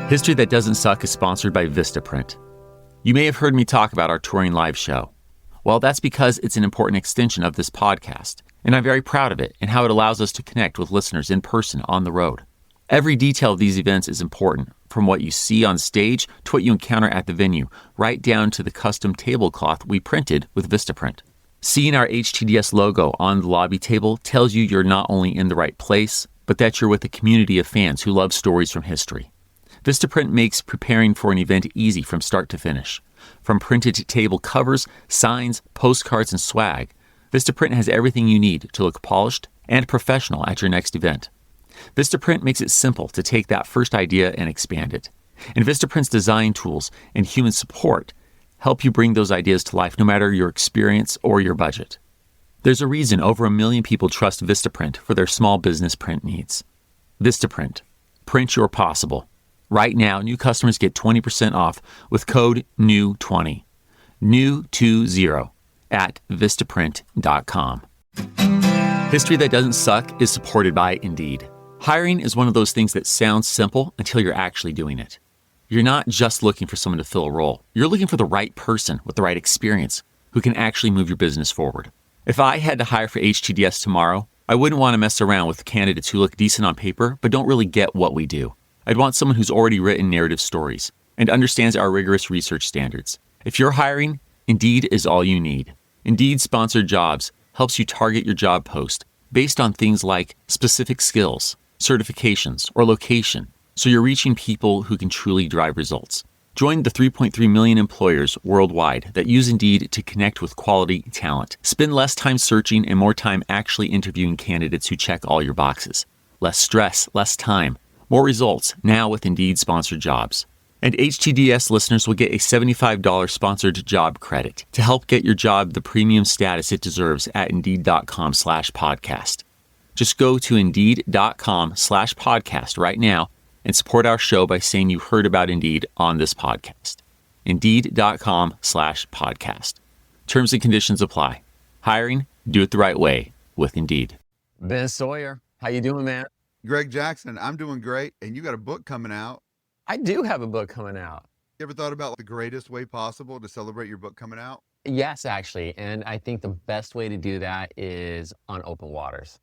History That Doesn't Suck is sponsored by Vistaprint. You may have heard me talk about our touring live show. Well, that's because it's an important extension of this podcast, and I'm very proud of it and how it allows us to connect with listeners in person on the road. Every detail of these events is important, from what you see on stage to what you encounter at the venue, right down to the custom tablecloth we printed with Vistaprint. Seeing our HTDS logo on the lobby table tells you you're not only in the right place, but that you're with a community of fans who love stories from history. Vistaprint makes preparing for an event easy from start to finish. From printed table covers, signs, postcards, and swag, Vistaprint has everything you need to look polished and professional at your next event. Vistaprint makes it simple to take that first idea and expand it. And Vistaprint's design tools and human support help you bring those ideas to life no matter your experience or your budget. There's a reason over 1 million people trust Vistaprint for their small business print needs. Vistaprint. Print your possible. Right now, new customers get 20% off with code NEW20. NEW20 at Vistaprint.com. History That Doesn't Suck is supported by Indeed. Hiring is one of those things that sounds simple until you're actually doing it. You're not just looking for someone to fill a role. You're looking for the right person with the right experience who can actually move your business forward. If I had to hire for HTDS tomorrow, I wouldn't want to mess around with candidates who look decent on paper but don't really get what we do. I'd want someone who's already written narrative stories and understands our rigorous research standards. If you're hiring, Indeed is all you need. Indeed Sponsored Jobs helps you target your job post based on things like specific skills, certifications, or location, so you're reaching people who can truly drive results. Join the 3.3 million employers worldwide that use Indeed to connect with quality talent. Spend less time searching and more time actually interviewing candidates who check all your boxes. Less stress, less time, more results now with Indeed Sponsored Jobs. And HTDS listeners will get a $75 sponsored job credit to help get your job the premium status it deserves at Indeed.com/podcast. Just go to Indeed.com/podcast right now and support our show by saying you heard about Indeed on this podcast. Indeed.com/podcast. Terms and conditions apply. Hiring, do it the right way with Indeed. Ben Sawyer, how you doing, man? Greg Jackson, I'm doing great, and you got a book coming out. I do have a book coming out. You ever thought about the greatest way possible to celebrate your book coming out? Yes, actually, and I think the best way to do that is on open waters.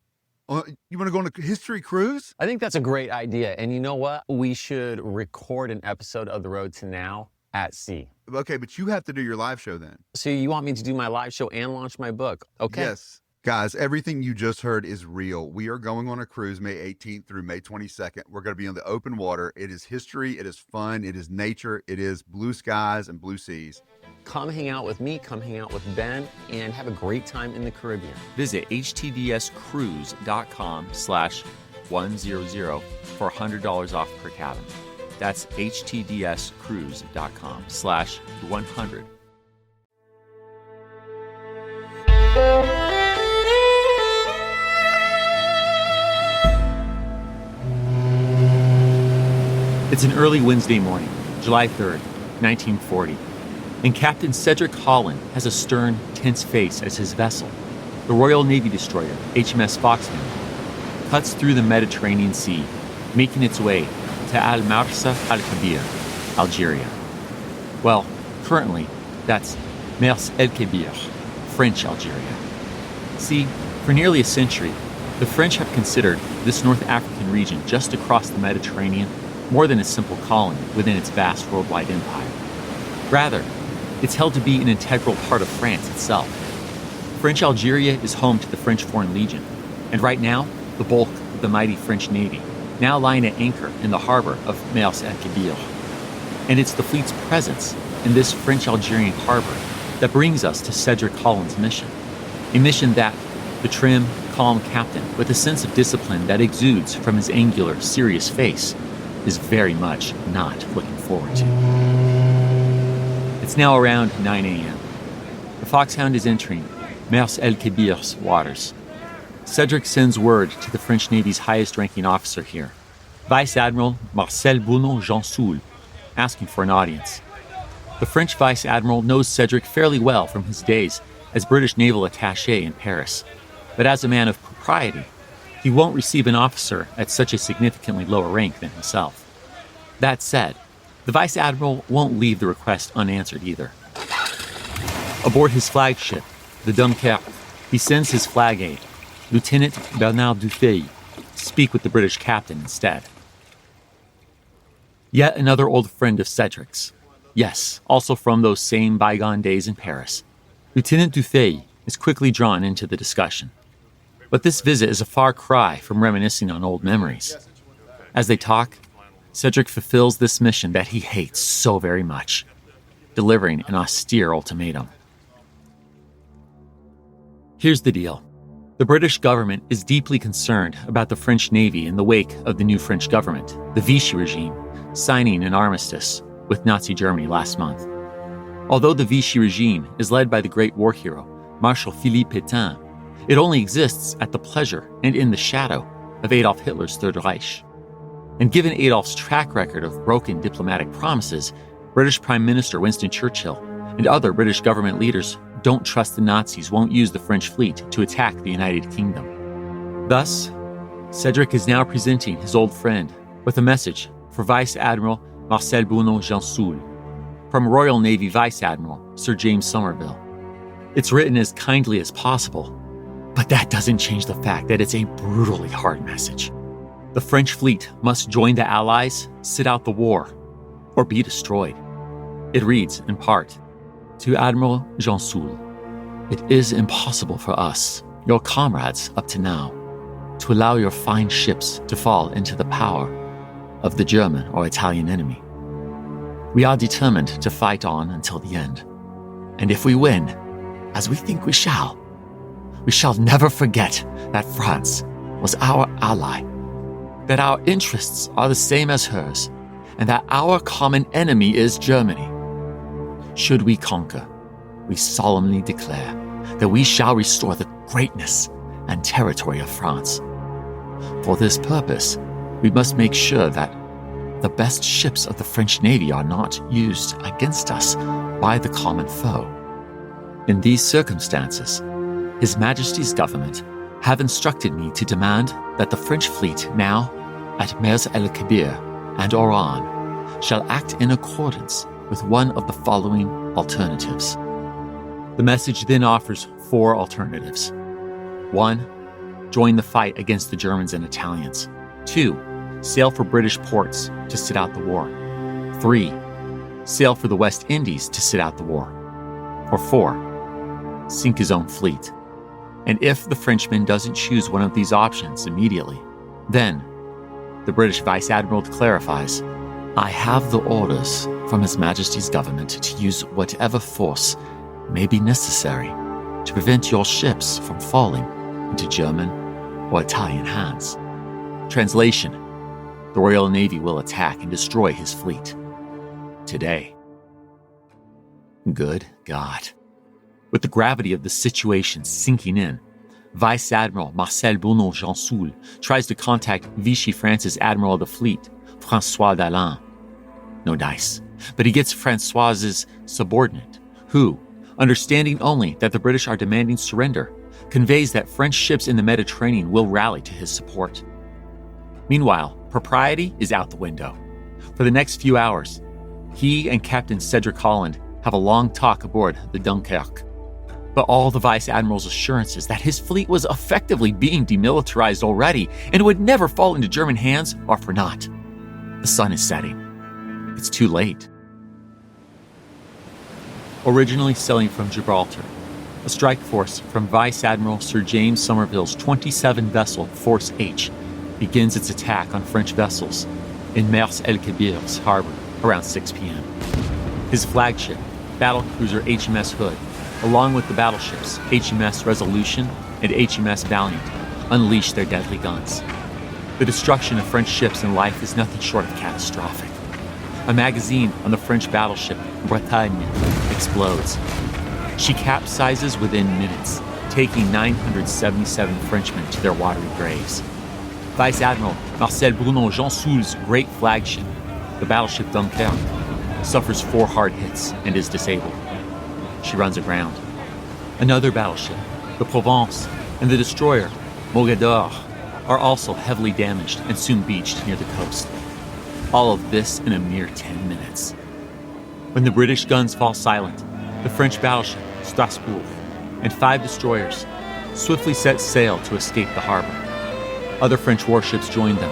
You want to go on a history cruise? I think that's a great idea, and you know what? We should record an episode of The Road to Now at sea. Okay, but you have to do your live show then. So you want me to do my live show and launch my book? Okay. Yes. Guys, everything you just heard is real. We are going on a cruise May 18th through May 22nd. We're going to be on the open water. It is history, it is fun, it is nature, it is blue skies and blue seas. Come hang out with me, come hang out with Ben, and have a great time in the Caribbean. Visit htdscruise.com/100 for $100 off per cabin. That's htdscruise.com/100. It's an early Wednesday morning, July 3rd, 1940, and Captain Cedric Holland has a stern, tense face as his vessel, the Royal Navy destroyer HMS Foxhound, cuts through the Mediterranean Sea, making its way to Mers-el-Kébir, Algeria. Well, currently, that's Mers-el-Kébir, French Algeria. See, for nearly a century, the French have considered this North African region just across the Mediterranean more than a simple colony within its vast worldwide empire. Rather, it's held to be an integral part of France itself. French Algeria is home to the French Foreign Legion, and right now, the bulk of the mighty French Navy, now lying at anchor in the harbor of Mers-el-Kébir. And it's the fleet's presence in this French-Algerian harbor that brings us to Cedric Holland's mission. A mission that the trim, calm captain, with a sense of discipline that exudes from his angular, serious face, is very much not looking forward to. It's now around 9 a.m. The Foxhound is entering Mers-el-Kébir's waters. Cedric sends word to the French Navy's highest-ranking officer here, Vice Admiral Marcel Bounon-Jansoul, asking for an audience. The French Vice Admiral knows Cedric fairly well from his days as British naval attaché in Paris, but as a man of propriety, he won't receive an officer at such a significantly lower rank than himself. That said, the Vice Admiral won't leave the request unanswered either. Aboard his flagship, the Dunkirk, he sends his flag aide, Lieutenant Bernard Dufay, to speak with the British captain instead. Yet another old friend of Cedric's. Yes, also from those same bygone days in Paris. Lieutenant Dufay is quickly drawn into the discussion. But this visit is a far cry from reminiscing on old memories. As they talk, Cedric fulfills this mission that he hates so very much, delivering an austere ultimatum. Here's the deal. The British government is deeply concerned about the French Navy in the wake of the new French government, the Vichy regime, signing an armistice with Nazi Germany last month. Although the Vichy regime is led by the great war hero, Marshal Pétain, it only exists at the pleasure and in the shadow of Adolf Hitler's Third Reich. And given Adolf's track record of broken diplomatic promises, British Prime Minister Winston Churchill and other British government leaders don't trust the Nazis won't use the French fleet to attack the United Kingdom. Thus, Cedric is now presenting his old friend with a message for Vice Admiral Marcel Bounon-Jansoul from Royal Navy Vice Admiral Sir James Somerville. It's written as kindly as possible, but that doesn't change the fact that it's a brutally hard message. The French fleet must join the Allies, sit out the war, or be destroyed. It reads, in part, to Admiral Jansoul, it is impossible for us, your comrades up to now, to allow your fine ships to fall into the power of the German or Italian enemy. We are determined to fight on until the end. And if we win, as we think we shall never forget that France was our ally, that our interests are the same as hers, and that our common enemy is Germany. Should we conquer, we solemnly declare that we shall restore the greatness and territory of France. For this purpose, we must make sure that the best ships of the French Navy are not used against us by the common foe. In these circumstances, His Majesty's government have instructed me to demand that the French fleet now at Mers-el-Kébir and Oran shall act in accordance with one of the following alternatives. The message then offers 4 alternatives. 1. Join the fight against the Germans and Italians. 2. Sail for British ports to sit out the war. 3. Sail for the West Indies to sit out the war. Or 4. Sink his own fleet. And if the Frenchman doesn't choose one of these options immediately, then, the British Vice Admiral clarifies, I have the orders from His Majesty's government to use whatever force may be necessary to prevent your ships from falling into German or Italian hands. Translation: the Royal Navy will attack and destroy his fleet. Today. Good God. With the gravity of the situation sinking in, Vice Admiral Marcel Bounon-Jansoul tries to contact Vichy France's Admiral of the Fleet, François d'Alain. No dice, but he gets François's subordinate, who, understanding only that the British are demanding surrender, conveys that French ships in the Mediterranean will rally to his support. Meanwhile, propriety is out the window. For the next few hours, he and Captain Cedric Holland have a long talk aboard the Dunkirk. But all the Vice Admiral's assurances that his fleet was effectively being demilitarized already and would never fall into German hands are for naught. The sun is setting. It's too late. Originally sailing from Gibraltar, a strike force from Vice Admiral Sir James Somerville's 27-vessel Force H begins its attack on French vessels in Mers-el-Kébir's harbor around 6 p.m. His flagship, battlecruiser HMS Hood, along with the battleships HMS Resolution and HMS Valiant, unleash their deadly guns. The destruction of French ships and life is nothing short of catastrophic. A magazine on the French battleship Bretagne explodes. She capsizes within minutes, taking 977 Frenchmen to their watery graves. Vice Admiral Marcel Bounon-Jansoul's great flagship, the battleship Dunkirk, suffers 4 hard hits and is disabled. She runs aground. Another battleship, the Provence, and the destroyer Guettar are also heavily damaged and soon beached near the coast. All of this in a mere 10 minutes. When the British guns fall silent, the French battleship Strasbourg and 5 destroyers swiftly set sail to escape the harbor. Other French warships joined them.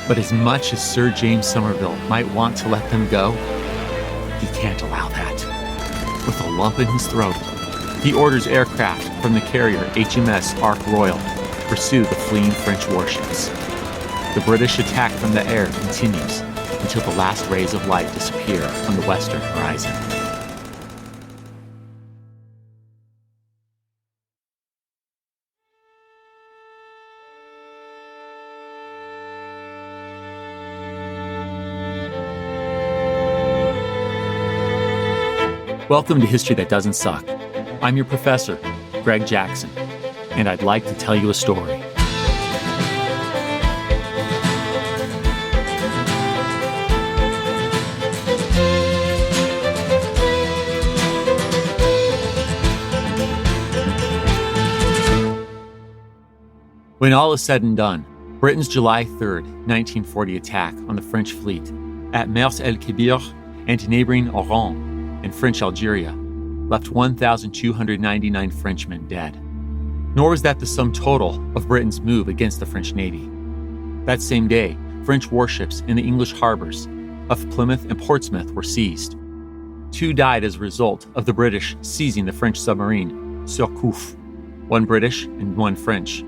But as much as Sir James Somerville might want to let them go, he can't allow that. With a lump in his throat, he orders aircraft from the carrier HMS Ark Royal to pursue the fleeing French warships. The British attack from the air continues until the last rays of light disappear on the western horizon. Welcome to History That Doesn't Suck. I'm your professor, Greg Jackson, and I'd like to tell you a story. When all is said and done, Britain's July 3rd, 1940 attack on the French fleet at Mers-el-Kébir and neighboring Oran in French Algeria left 1,299 Frenchmen dead. Nor was that the sum total of Britain's move against the French Navy. That same day, French warships in the English harbors of Plymouth and Portsmouth were seized. 2 died as a result of the British seizing the French submarine Surcouf, 1 British and 1 French.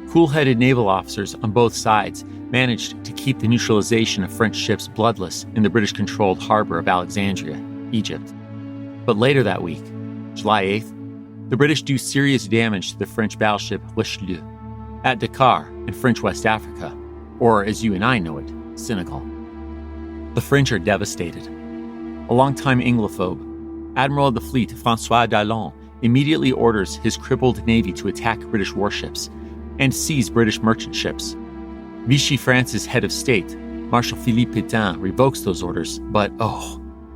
Cool-headed naval officers on both sides managed to keep the neutralization of French ships bloodless in the British-controlled harbor of Alexandria, Egypt. But later that week, July 8th, the British do serious damage to the French battleship Richelieu at Guettar in French West Africa, or as you and I know it, Senegal. The French are devastated. A longtime Anglophobe, Admiral of the Fleet François d'Aillon immediately orders his crippled navy to attack British warships and seize British merchant ships. Vichy France's head of state, Marshal Patton, revokes those orders, but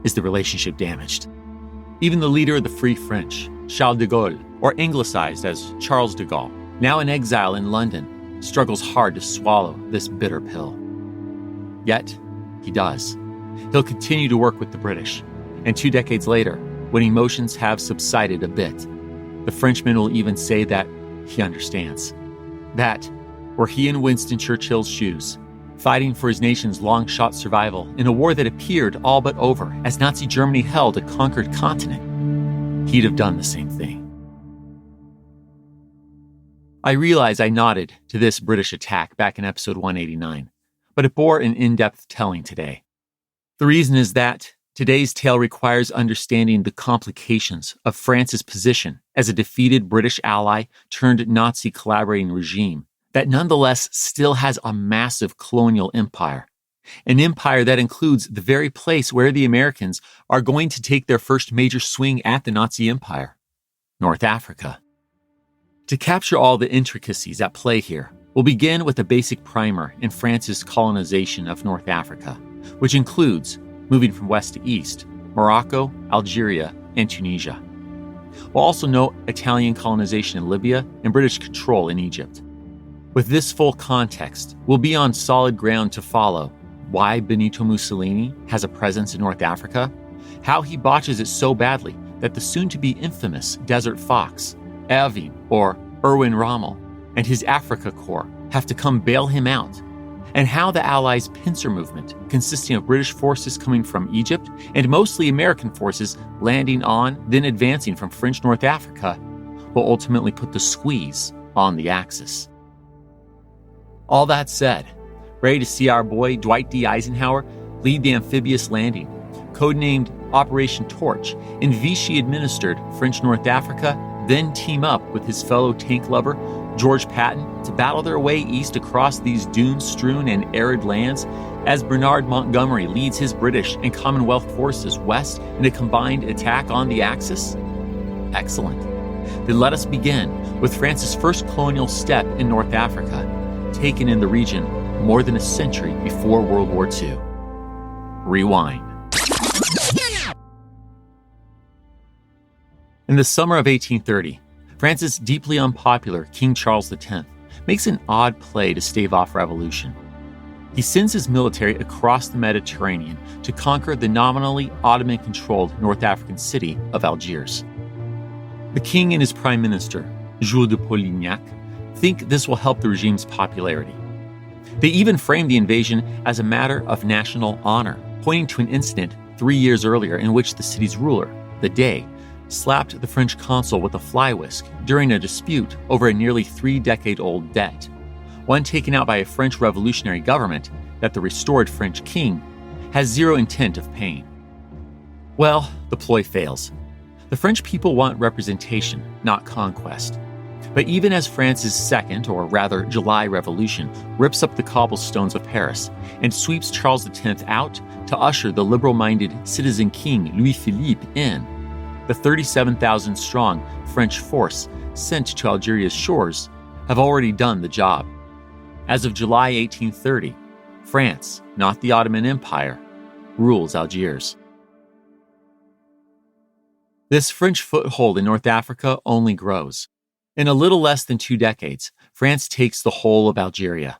is the relationship damaged. Even the leader of the Free French, Charles de Gaulle, or anglicized as Charles de Gaulle, now in exile in London, struggles hard to swallow this bitter pill. Yet, he does. He'll continue to work with the British, and 2 decades later, when emotions have subsided a bit, the Frenchman will even say that he understands. That, were he in Winston Churchill's shoes, fighting for his nation's long-shot survival in a war that appeared all but over as Nazi Germany held a conquered continent, he'd have done the same thing. I realize I nodded to this British attack back in episode 189, but it bore an in-depth telling today. The reason is that today's tale requires understanding the complications of France's position as a defeated British ally turned Nazi collaborating regime that nonetheless still has a massive colonial empire, an empire that includes the very place where the Americans are going to take their first major swing at the Nazi Empire, North Africa. To capture all the intricacies at play here, we'll begin with a basic primer in France's colonization of North Africa, which includes, moving from west to east, Morocco, Algeria, and Tunisia. We'll also note Italian colonization in Libya and British control in Egypt. With this full context, we'll be on solid ground to follow why Benito Mussolini has a presence in North Africa, how he botches it so badly that the soon-to-be infamous Desert Fox, Erwin or Erwin Rommel, and his Africa Corps have to come bail him out, and how the Allies' pincer movement, consisting of British forces coming from Egypt and mostly American forces landing on, then advancing from French North Africa, will ultimately put the squeeze on the Axis. All that said, ready to see our boy Dwight D. Eisenhower lead the amphibious landing, codenamed Operation Torch, in Vichy-administered French North Africa, then team up with his fellow tank lover, George Patton, to battle their way east across these dune-strewn and arid lands as Bernard Montgomery leads his British and Commonwealth forces west in a combined attack on the Axis? Excellent. Then let us begin with France's first colonial step in North Africa, taken in the region more than a century before World War II. Rewind. In the summer of 1830, France's deeply unpopular King Charles X makes an odd play to stave off revolution. He sends his military across the Mediterranean to conquer the nominally Ottoman-controlled North African city of Algiers. The king and his prime minister, Jules de Polignac, think this will help the regime's popularity. They even frame the invasion as a matter of national honor, pointing to an incident 3 years earlier in which the city's ruler, the Dey, slapped the French consul with a fly whisk during a dispute over a nearly 3-decade-old debt, one taken out by a French revolutionary government that the restored French king has zero intent of paying. Well, the ploy fails. The French people want representation, not conquest. But even as France's second, or rather July Revolution, rips up the cobblestones of Paris and sweeps Charles X out to usher the liberal-minded citizen king Louis-Philippe in, the 37,000-strong French force sent to Algeria's shores have already done the job. As of July 1830, France, not the Ottoman Empire, rules Algiers. This French foothold in North Africa only grows. In a little less than 2 decades, France takes the whole of Algeria.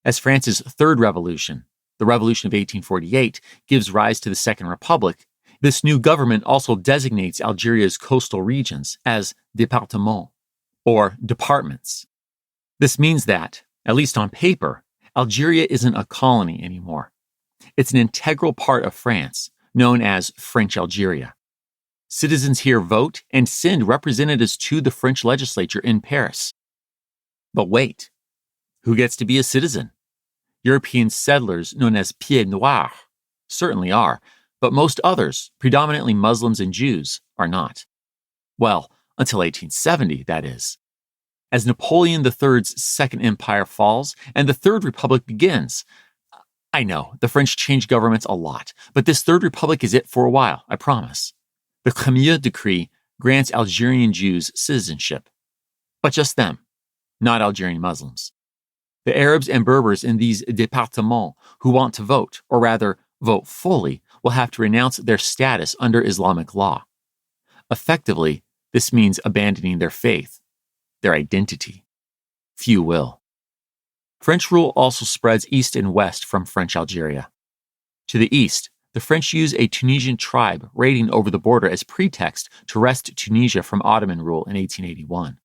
As France's third revolution, the Revolution of 1848, gives rise to the Second Republic, this new government also designates Algeria's coastal regions as départements, or departments. This means that, at least on paper, Algeria isn't a colony anymore. It's an integral part of France, known as French Algeria. Citizens here vote and send representatives to the French legislature in Paris. But wait, who gets to be a citizen? European settlers known as pieds noirs certainly are, but most others, predominantly Muslims and Jews, are not. Well, until 1870, that is. As Napoleon III's Second Empire falls and the Third Republic begins. I know, the French change governments a lot, but this Third Republic is it for a while, I promise. The Khmir Decree grants Algerian Jews citizenship. But just them, not Algerian Muslims. The Arabs and Berbers in these départements who want to vote, or rather, vote fully, will have to renounce their status under Islamic law. Effectively, this means abandoning their faith, their identity. Few will. French rule also spreads east and west from French Algeria. To the east, the French use a Tunisian tribe raiding over the border as pretext to wrest Tunisia from Ottoman rule in 1881.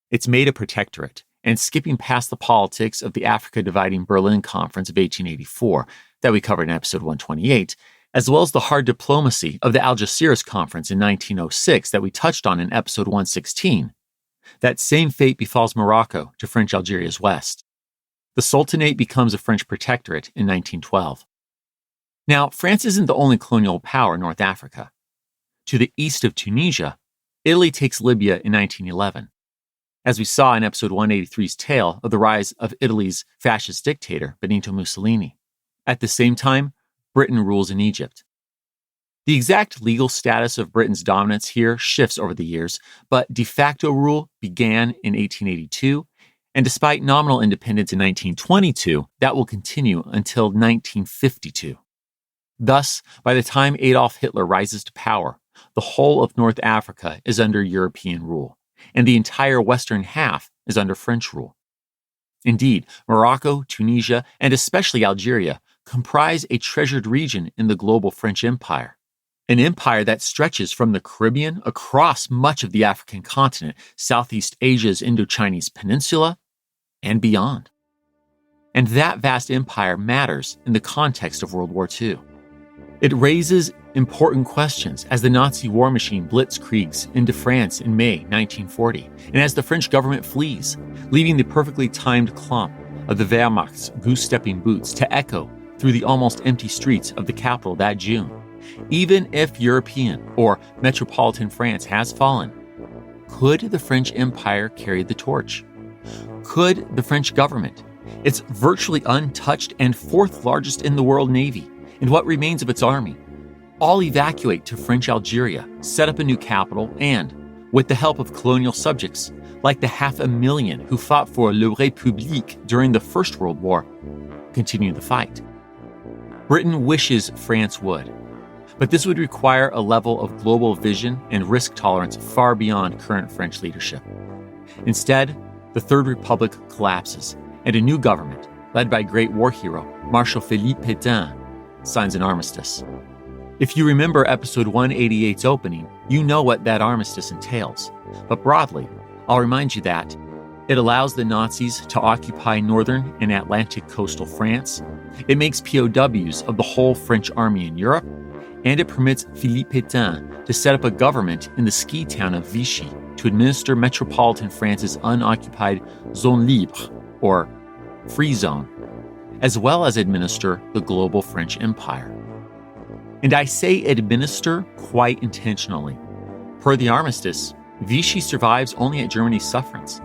It's made a protectorate, and skipping past the politics of the Africa Dividing Berlin Conference of 1884 that we covered in episode 128, as well as the hard diplomacy of the Algeciras Conference in 1906 that we touched on in episode 116, that same fate befalls Morocco to French Algeria's west. The Sultanate becomes a French protectorate in 1912. Now, France isn't the only colonial power in North Africa. To the east of Tunisia, Italy takes Libya in 1911. As we saw in episode 183's tale of the rise of Italy's fascist dictator, Benito Mussolini. At the same time, Britain rules in Egypt. The exact legal status of Britain's dominance here shifts over the years, but de facto rule began in 1882, and despite nominal independence in 1922, that will continue until 1952. Thus, by the time Adolf Hitler rises to power, the whole of North Africa is under European rule, and the entire western half is under French rule. Indeed, Morocco, Tunisia, and especially Algeria comprise a treasured region in the global French Empire, an empire that stretches from the Caribbean across much of the African continent, Southeast Asia's Indochinese peninsula, and beyond. And that vast empire matters in the context of World War II. It raises important questions as the Nazi war machine blitzkriegs into France in May 1940, and as the French government flees, leaving the perfectly timed clomp of the Wehrmacht's goose-stepping boots to echo through the almost empty streets of the capital that June. Even if European or metropolitan France has fallen, could the French Empire carry the torch? Could the French government, its virtually untouched and fourth largest in the world navy, and what remains of its army, all evacuate to French Algeria, set up a new capital, and, with the help of colonial subjects, like the 500,000 who fought for La République during the First World War, continue the fight? Britain wishes France would, but this would require a level of global vision and risk tolerance far beyond current French leadership. Instead, the Third Republic collapses, and a new government, led by great war hero Marshal Pétain, signs an armistice. If you remember episode 188's opening, you know what that armistice entails. But broadly, I'll remind you that it allows the Nazis to occupy northern and Atlantic coastal France, it makes POWs of the whole French army in Europe, and it permits Philippe Pétain to set up a government in the ski town of Vichy to administer metropolitan France's unoccupied zone libre, or free zone, as well as administer the global French Empire. And I say administer quite intentionally. Per the armistice, Vichy survives only at Germany's sufferance.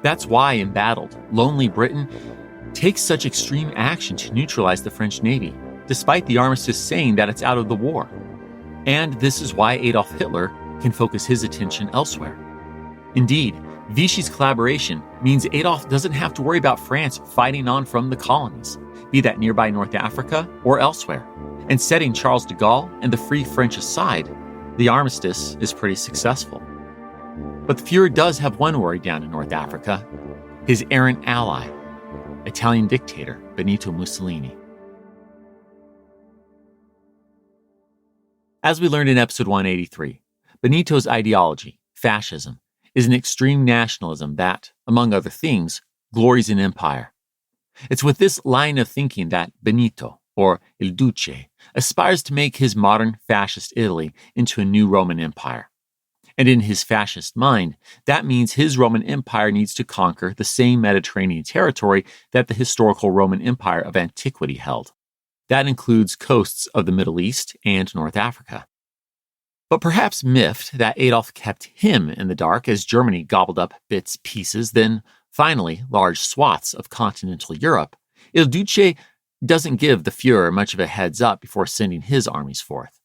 That's why embattled, lonely Britain takes such extreme action to neutralize the French Navy, despite the armistice saying that it's out of the war. And this is why Adolf Hitler can focus his attention elsewhere. Indeed, Vichy's collaboration means Adolf doesn't have to worry about France fighting on from the colonies, be that nearby North Africa or elsewhere. And setting Charles de Gaulle and the Free French aside, the armistice is pretty successful. But the Fuhrer does have one worry down in North Africa, his errant ally, Italian dictator Benito Mussolini. As we learned in episode 183, Benito's ideology, fascism, is an extreme nationalism that, among other things, glories in empire. It's with this line of thinking that Benito, or Il Duce, aspires to make his modern fascist Italy into a new Roman Empire. And in his fascist mind, that means his Roman Empire needs to conquer the same Mediterranean territory that the historical Roman Empire of antiquity held. That includes coasts of the Middle East and North Africa. But perhaps miffed that Adolf kept him in the dark as Germany gobbled up bits, pieces, then finally large swaths of continental Europe, Il Duce doesn't give the Fuhrer much of a heads up before sending his armies forth.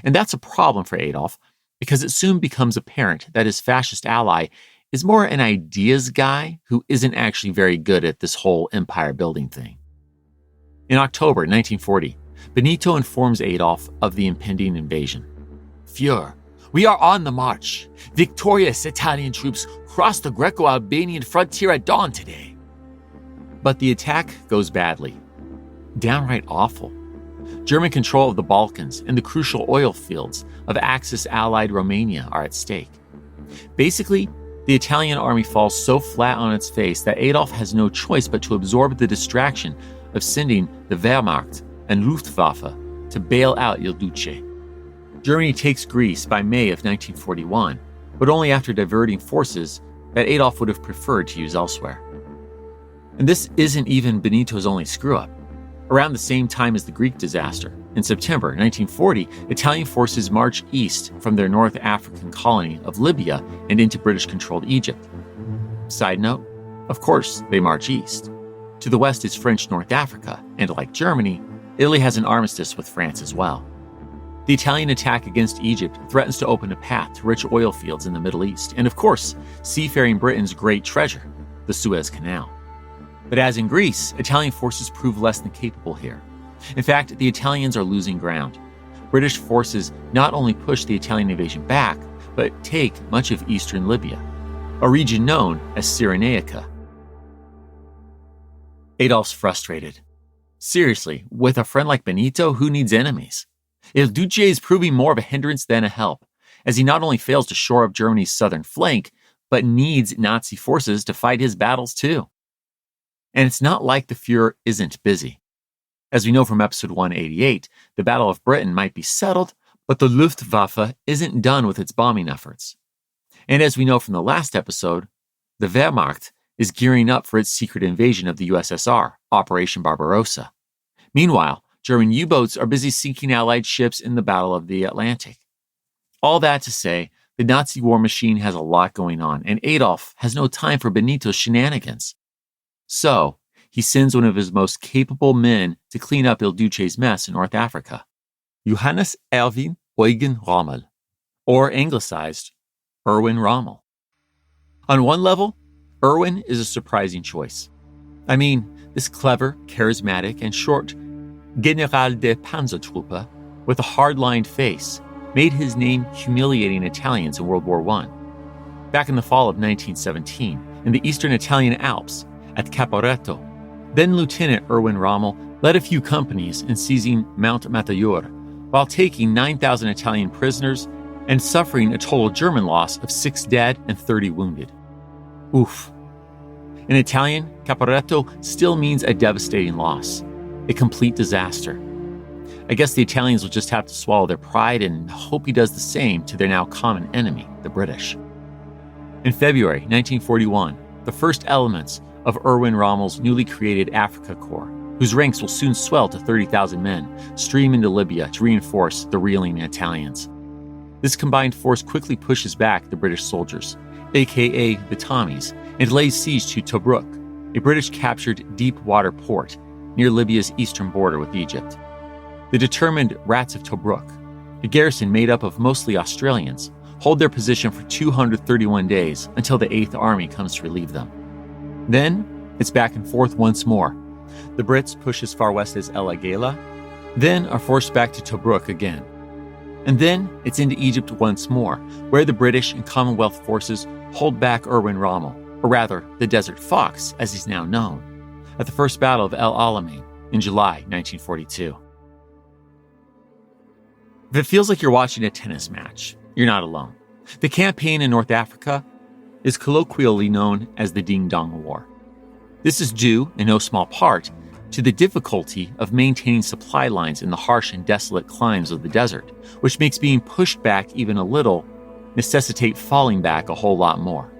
And that's a problem for Adolf, because it soon becomes apparent that his fascist ally is more an ideas guy who isn't actually very good at this whole empire building thing. In October 1940, Benito informs Adolf of the impending invasion. Fuhrer, we are on the march. Victorious Italian troops cross the Greco-Albanian frontier at dawn today. But the attack goes badly. Downright awful. German control of the Balkans and the crucial oil fields of Axis-allied Romania are at stake. Basically, the Italian army falls so flat on its face that Adolf has no choice but to absorb the distraction of sending the Wehrmacht and Luftwaffe to bail out Il Duce. Germany takes Greece by May of 1941, but only after diverting forces that Adolf would have preferred to use elsewhere. And this isn't even Benito's only screw-up. Around the same time as the Greek disaster, in September 1940, Italian forces march east from their North African colony of Libya and into British-controlled Egypt. Side note, of course, they march east. To the west is French North Africa, and like Germany, Italy has an armistice with France as well. The Italian attack against Egypt threatens to open a path to rich oil fields in the Middle East, and of course, seafaring Britain's great treasure, the Suez Canal. But as in Greece, Italian forces prove less than capable here. In fact, the Italians are losing ground. British forces not only push the Italian invasion back, but take much of eastern Libya, a region known as Cyrenaica. Adolf's frustrated. Seriously, with a friend like Benito, who needs enemies? Il Duce is proving more of a hindrance than a help, as he not only fails to shore up Germany's southern flank, but needs Nazi forces to fight his battles too. And it's not like the Fuhrer isn't busy. As we know from episode 188, the Battle of Britain might be settled, but the Luftwaffe isn't done with its bombing efforts. And as we know from the last episode, the Wehrmacht is gearing up for its secret invasion of the USSR, Operation Barbarossa. Meanwhile, German U-boats are busy sinking Allied ships in the Battle of the Atlantic. All that to say, the Nazi war machine has a lot going on, and Adolf has no time for Benito's shenanigans. So, he sends one of his most capable men to clean up Il Duce's mess in North Africa, Johannes Erwin Rommel, or anglicized, Erwin Rommel. On one level, Erwin is a surprising choice. I mean, this clever, charismatic, and short General de Panzertruppe with a hard-lined face made his name humiliating Italians in World War I. Back in the fall of 1917, in the eastern Italian Alps, at Caporetto, Then Lieutenant Erwin Rommel led a few companies in seizing Mount Matayor, while taking 9,000 Italian prisoners and suffering a total German loss of 6 dead and 30 wounded. Oof. In Italian, Caporetto still means a devastating loss, a complete disaster. I guess the Italians will just have to swallow their pride and hope he does the same to their now common enemy, the British. In February 1941, the first elements of Erwin Rommel's newly created Africa Corps, whose ranks will soon swell to 30,000 men, stream into Libya to reinforce the reeling Italians. This combined force quickly pushes back the British soldiers, aka the Tommies, and lays siege to Tobruk, a British-captured deep-water port near Libya's eastern border with Egypt. The determined Rats of Tobruk, a garrison made up of mostly Australians, hold their position for 231 days until the 8th Army comes to relieve them. Then, it's back and forth once more. The Brits push as far west as El Agheila, then are forced back to Tobruk again. And then it's into Egypt once more, where the British and Commonwealth forces hold back Erwin Rommel, or rather, the Desert Fox, as he's now known, at the First Battle of El Alamein in July 1942. If it feels like you're watching a tennis match, you're not alone. The campaign in North Africa is colloquially known as the Ding Dong War. This is due, in no small part, to the difficulty of maintaining supply lines in the harsh and desolate climes of the desert, which makes being pushed back even a little necessitate falling back a whole lot more.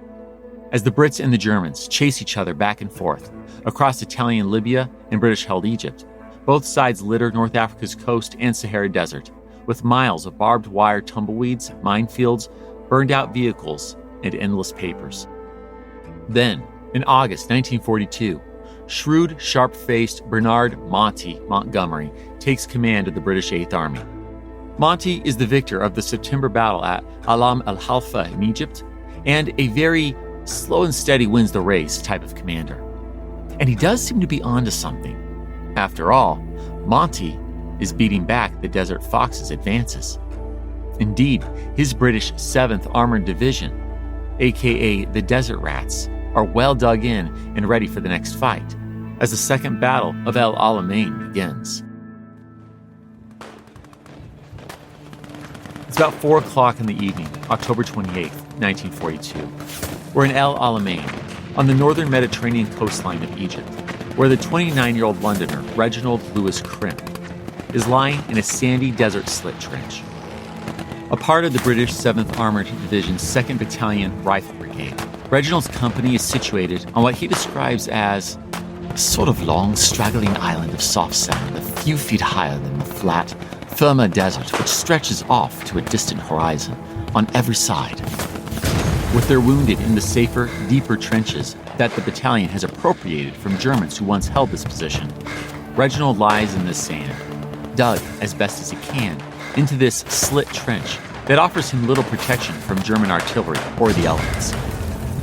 As the Brits and the Germans chase each other back and forth across Italian Libya and British-held Egypt, both sides litter North Africa's coast and Sahara Desert with miles of barbed wire tumbleweeds, minefields, burned-out vehicles, and endless papers. Then, in August 1942, shrewd, sharp-faced Bernard Monty Montgomery takes command of the British 8th Army. Monty is the victor of the September battle at Alam el-Halfa in Egypt, and a very slow and steady wins the race type of commander. And he does seem to be onto something. After all, Monty is beating back the Desert Fox's advances. Indeed, his British 7th Armoured Division, aka the Desert Rats, are well dug in and ready for the next fight, as the Second Battle of El Alamein begins. It's about 4 o'clock in the evening, October 28, 1942. We're in El Alamein, on the northern Mediterranean coastline of Egypt, where the 29-year-old Londoner, Reginald Lewis Crimp, is lying in a sandy desert slit trench. A part of the British 7th Armoured Division's 2nd Battalion Rifle Brigade, Reginald's company is situated on what he describes as a sort of long, straggling island of soft sand a few feet higher than the flat, firmer desert which stretches off to a distant horizon on every side. With their wounded in the safer, deeper trenches that the battalion has appropriated from Germans who once held this position, Reginald lies in the sand, dug as best as he can into this slit trench that offers him little protection from German artillery or the elements.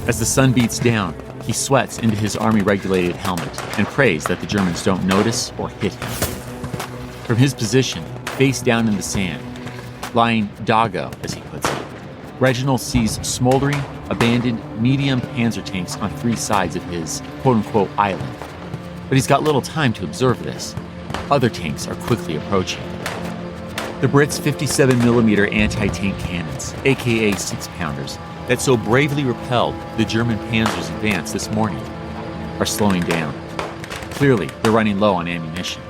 As the sun beats down, he sweats into his army-regulated helmet and prays that the Germans don't notice or hit him. From his position, face down in the sand, lying doggo, as he puts it, Reginald sees smoldering, abandoned, medium panzer tanks on 3 sides of his quote-unquote island. But he's got little time to observe this. Other tanks are quickly approaching. The Brits' 57mm anti-tank cannons, aka 6-pounders, that so bravely repelled the German panzer's advance this morning, are slowing down. Clearly, they're running low on ammunition.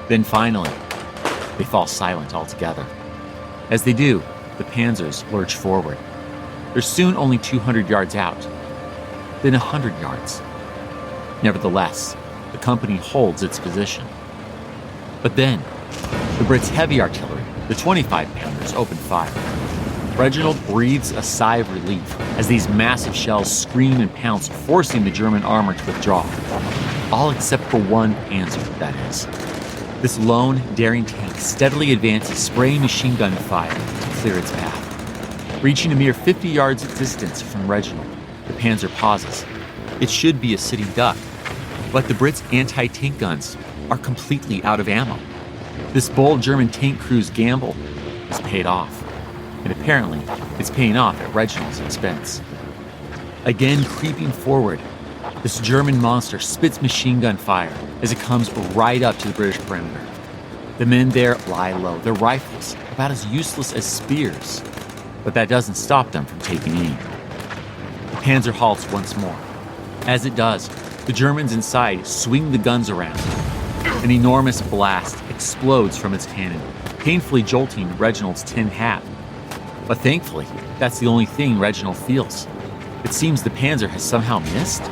Then finally, they fall silent altogether. As they do, the panzers lurch forward. They're soon only 200 yards out, then 100 yards. Nevertheless, the company holds its position. But then, the Brits' heavy artillery, the 25-pounders, open fire. Reginald breathes a sigh of relief as these massive shells scream and pounce, forcing the German armor to withdraw. All except for one panzer, that is. This lone, daring tank steadily advances, spraying machine gun fire to clear its path. Reaching a mere 50 yards distance from Reginald, the panzer pauses. It should be a sitting duck, but the Brits' anti-tank guns are completely out of ammo. This bold German tank crew's gamble has paid off, and apparently it's paying off at Reginald's expense. Again creeping forward, This German monster spits machine gun fire as it comes right up to the British perimeter. The men there lie low, their rifles about as useless as spears. But that doesn't stop them from taking aim. The Panzer halts once more. As it does, the Germans inside swing the guns around. An enormous blast explodes from its cannon, painfully jolting Reginald's tin hat. But thankfully, that's the only thing Reginald feels. It seems the Panzer has somehow missed.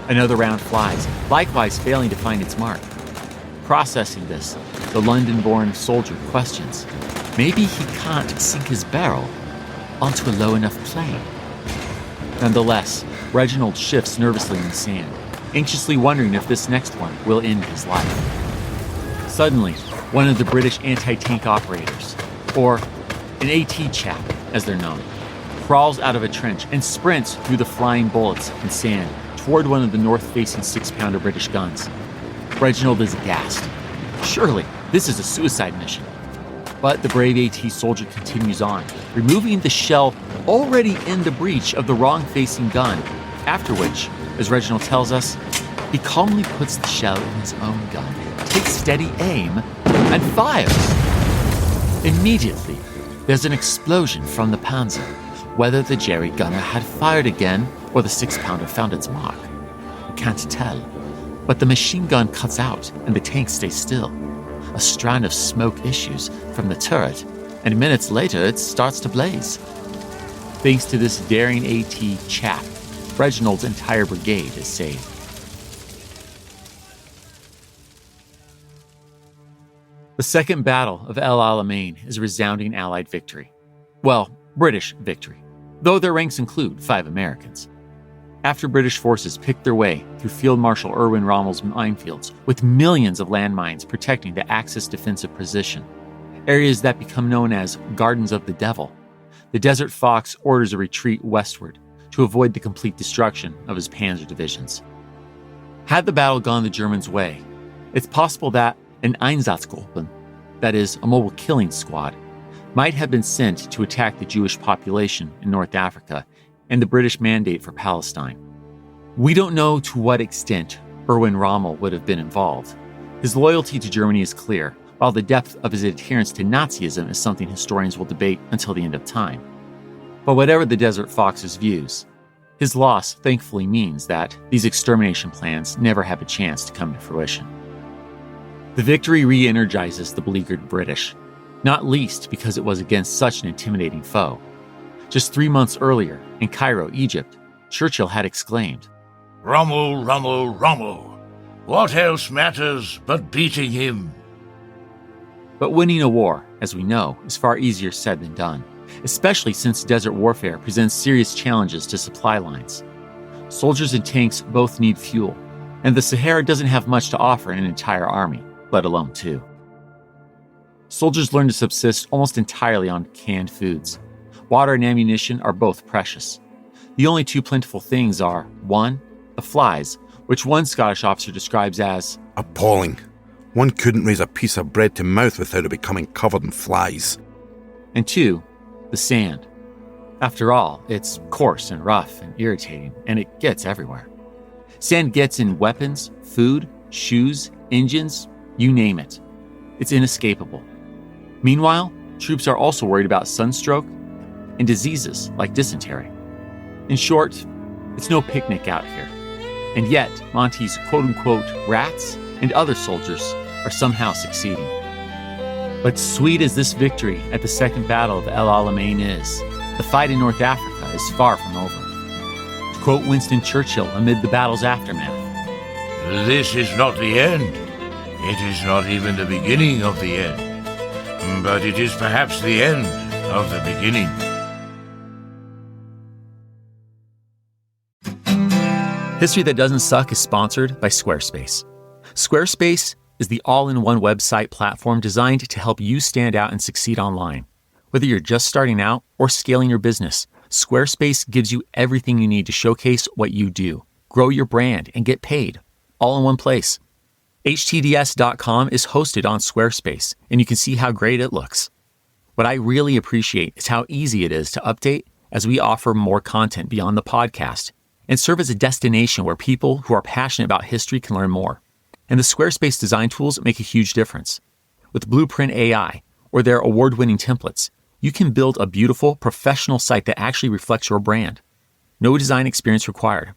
Another round flies, likewise failing to find its mark. Processing this, the London-born soldier questions, maybe he can't sink his barrel onto a low enough plane. Nonetheless, Reginald shifts nervously in the sand, anxiously wondering if this next one will end his life. Suddenly, one of the British anti-tank operators, or an AT chap as they're known, crawls out of a trench and sprints through the flying bullets and sand toward one of the north-facing 6-pounder British guns. Reginald is aghast. Surely, this is a suicide mission. But the brave AT soldier continues on, removing the shell already in the breech of the wrong-facing gun, after which, as Reginald tells us, he calmly puts the shell in his own gun, takes steady aim, and fires. Immediately, there's an explosion from the Panzer. Whether the jerry gunner had fired again or the 6-pounder found its mark, we can't tell. But the machine gun cuts out and the tank stays still. A strand of smoke issues from the turret, and minutes later it starts to blaze. Thanks to this daring AT chap, Reginald's entire brigade is saved. The Second Battle of El Alamein is a resounding Allied victory. Well, British victory, though their ranks include 5 Americans. After British forces picked their way through Field Marshal Erwin Rommel's minefields with millions of landmines protecting the Axis defensive position, areas that become known as Gardens of the Devil, the Desert Fox orders a retreat westward to avoid the complete destruction of his panzer divisions. Had the battle gone the Germans' way, it's possible that an Einsatzgruppen, that is, a mobile killing squad, might have been sent to attack the Jewish population in North Africa and the British Mandate for Palestine. We don't know to what extent Erwin Rommel would have been involved. His loyalty to Germany is clear, while the depth of his adherence to Nazism is something historians will debate until the end of time. But whatever the Desert Fox's views, his loss thankfully means that these extermination plans never have a chance to come to fruition. The victory re-energizes the beleaguered British, not least because it was against such an intimidating foe. Just 3 months earlier, in Cairo, Egypt, Churchill had exclaimed, "Rommel, Rommel, Rommel! What else matters but beating him?" But winning a war, as we know, is far easier said than done, especially since desert warfare presents serious challenges to supply lines. Soldiers and tanks both need fuel, and the Sahara doesn't have much to offer an entire army, let alone 2. Soldiers learn to subsist almost entirely on canned foods. Water and ammunition are both precious. The only 2 plentiful things are, 1, the flies, which one Scottish officer describes as appalling. One couldn't raise a piece of bread to mouth without it becoming covered in flies. And 2, the sand. After all, it's coarse and rough and irritating, and it gets everywhere. Sand gets in weapons, food, shoes, engines, you name it. It's inescapable. Meanwhile, troops are also worried about sunstroke and diseases like dysentery. In short, it's no picnic out here. And yet, Monty's quote-unquote rats and other soldiers are somehow succeeding. But sweet as this victory at the Second Battle of El Alamein is, the fight in North Africa is far from over. To quote Winston Churchill amid the battle's aftermath, "This is not the end. It is not even the beginning of the end. But it is perhaps the end of the beginning." History That Doesn't Suck is sponsored by Squarespace. Squarespace is the all-in-one website platform designed to help you stand out and succeed online. Whether you're just starting out or scaling your business, Squarespace gives you everything you need to showcase what you do, grow your brand, and get paid, all in one place. HTDS.com is hosted on Squarespace, and you can see how great it looks. What I really appreciate is how easy it is to update as we offer more content beyond the podcast, and serve as a destination where people who are passionate about history can learn more. And the Squarespace design tools make a huge difference. With Blueprint AI or their award-winning templates, you can build a beautiful, professional site that actually reflects your brand. No design experience required.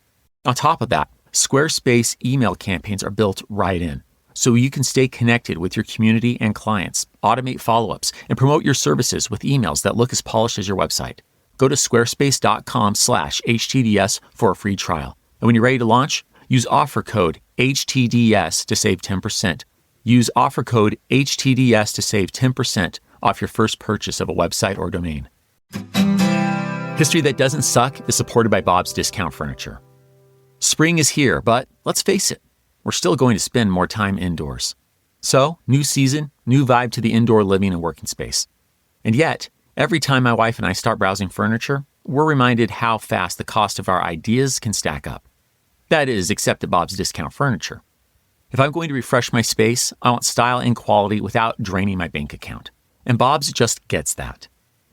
On top of that, Squarespace email campaigns are built right in, so you can stay connected with your community and clients, automate follow-ups, and promote your services with emails that look as polished as your website. Go to squarespace.com/HTDS for a free trial. And when you're ready to launch, use offer code HTDS to save 10%. Use offer code HTDS to save 10% off your first purchase of a website or domain. History That Doesn't Suck is supported by Bob's Discount Furniture. Spring is here, but let's face it, we're still going to spend more time indoors. So, new season, new vibe to the indoor living and working space. And yet, every time my wife and I start browsing furniture, we're reminded how fast the cost of our ideas can stack up. That is, except at Bob's Discount Furniture. If I'm going to refresh my space, I want style and quality without draining my bank account. And Bob's just gets that.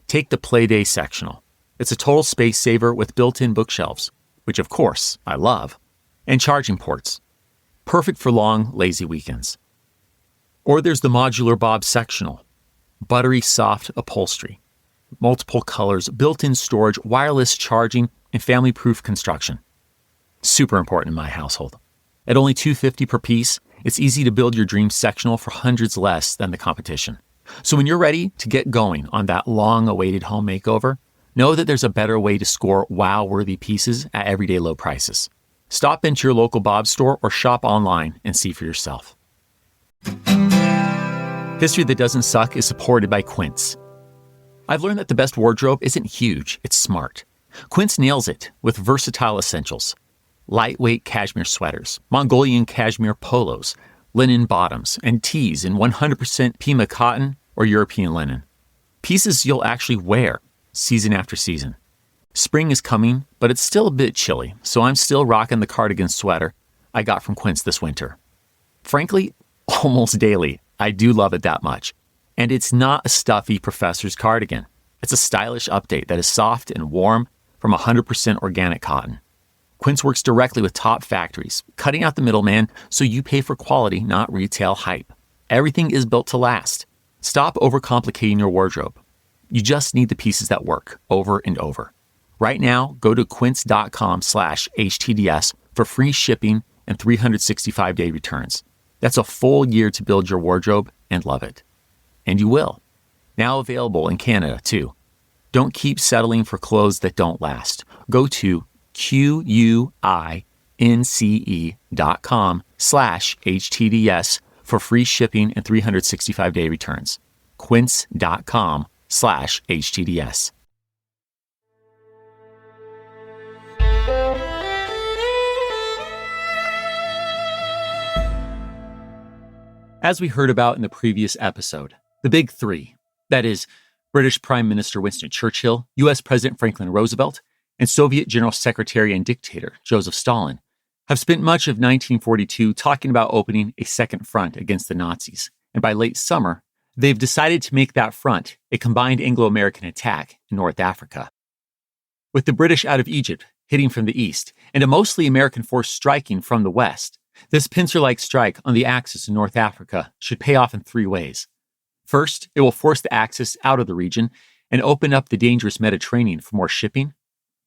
Take the Playday sectional. It's a total space saver with built-in bookshelves, which of course I love, and charging ports. Perfect for long, lazy weekends. Or there's the modular Bob's sectional. Buttery soft upholstery. Multiple colors, built-in storage, wireless charging, and family-proof construction. Super important in my household. At only $250 per piece, it's easy to build your dream sectional for hundreds less than the competition. So when you're ready to get going on that long-awaited home makeover, know that there's a better way to score wow-worthy pieces at everyday low prices. Stop into your local Bob's store or shop online and see for yourself. History That Doesn't Suck is supported by Quince. I've learned that the best wardrobe isn't huge, it's smart. Quince nails it with versatile essentials. Lightweight cashmere sweaters, Mongolian cashmere polos, linen bottoms, and tees in 100% Pima cotton or European linen. Pieces you'll actually wear season after season. Spring is coming, but it's still a bit chilly, so I'm still rocking the cardigan sweater I got from Quince this winter. Frankly, almost daily, I do love it that much. And it's not a stuffy professor's cardigan. It's a stylish update that is soft and warm from 100% organic cotton. Quince works directly with top factories, cutting out the middleman so you pay for quality, not retail hype. Everything is built to last. Stop overcomplicating your wardrobe. You just need the pieces that work over and over. Right now, go to quince.com/HTDS for free shipping and 365-day returns. That's a full year to build your wardrobe and love it. And you will. Now available in Canada, too. Don't keep settling for clothes that don't last. Go to quince.com/HTDS for free shipping and 365-day returns. Quince.com/HTDS. As we heard about in the previous episode, the big three, that is, British Prime Minister Winston Churchill, U.S. President Franklin Roosevelt, and Soviet General Secretary and Dictator Joseph Stalin, have spent much of 1942 talking about opening a second front against the Nazis, and by late summer, they've decided to make that front a combined Anglo-American attack in North Africa. With the British out of Egypt, hitting from the east, and a mostly American force striking from the west, this pincer-like strike on the Axis in North Africa should pay off in three ways. First, it will force the Axis out of the region and open up the dangerous Mediterranean for more shipping.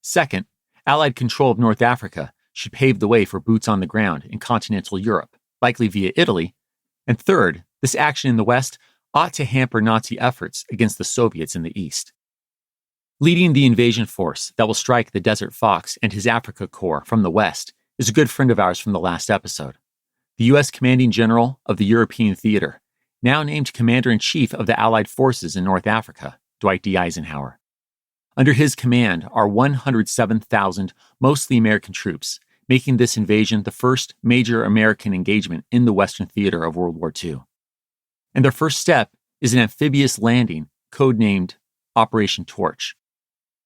Second, Allied control of North Africa should pave the way for boots on the ground in continental Europe, likely via Italy. And third, this action in the West ought to hamper Nazi efforts against the Soviets in the East. Leading the invasion force that will strike the Desert Fox and his Africa Corps from the West is a good friend of ours from the last episode, the U.S. Commanding General of the European Theater, now named Commander-in-Chief of the Allied Forces in North Africa, Dwight D. Eisenhower. Under his command are 107,000 mostly American troops, making this invasion the first major American engagement in the Western theater of World War II. And their first step is an amphibious landing, codenamed Operation Torch.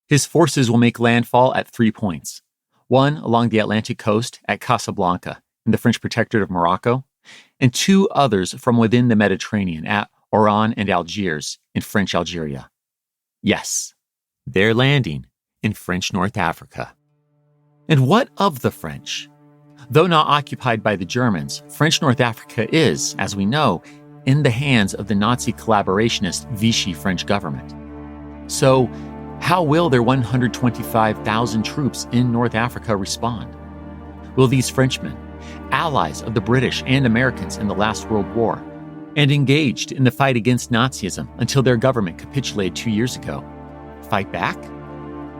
His forces will make landfall at 3 points, one along the Atlantic coast at Casablanca in the French Protectorate of Morocco, and two others from within the Mediterranean at Oran and Algiers in French Algeria. Yes, they're landing in French North Africa. And what of the French? Though not occupied by the Germans, French North Africa is, as we know, in the hands of the Nazi collaborationist Vichy French government. So, how will their 125,000 troops in North Africa respond? Will these Frenchmen, allies of the British and Americans in the last World War, and engaged in the fight against Nazism until their government capitulated 2 years ago, fight back?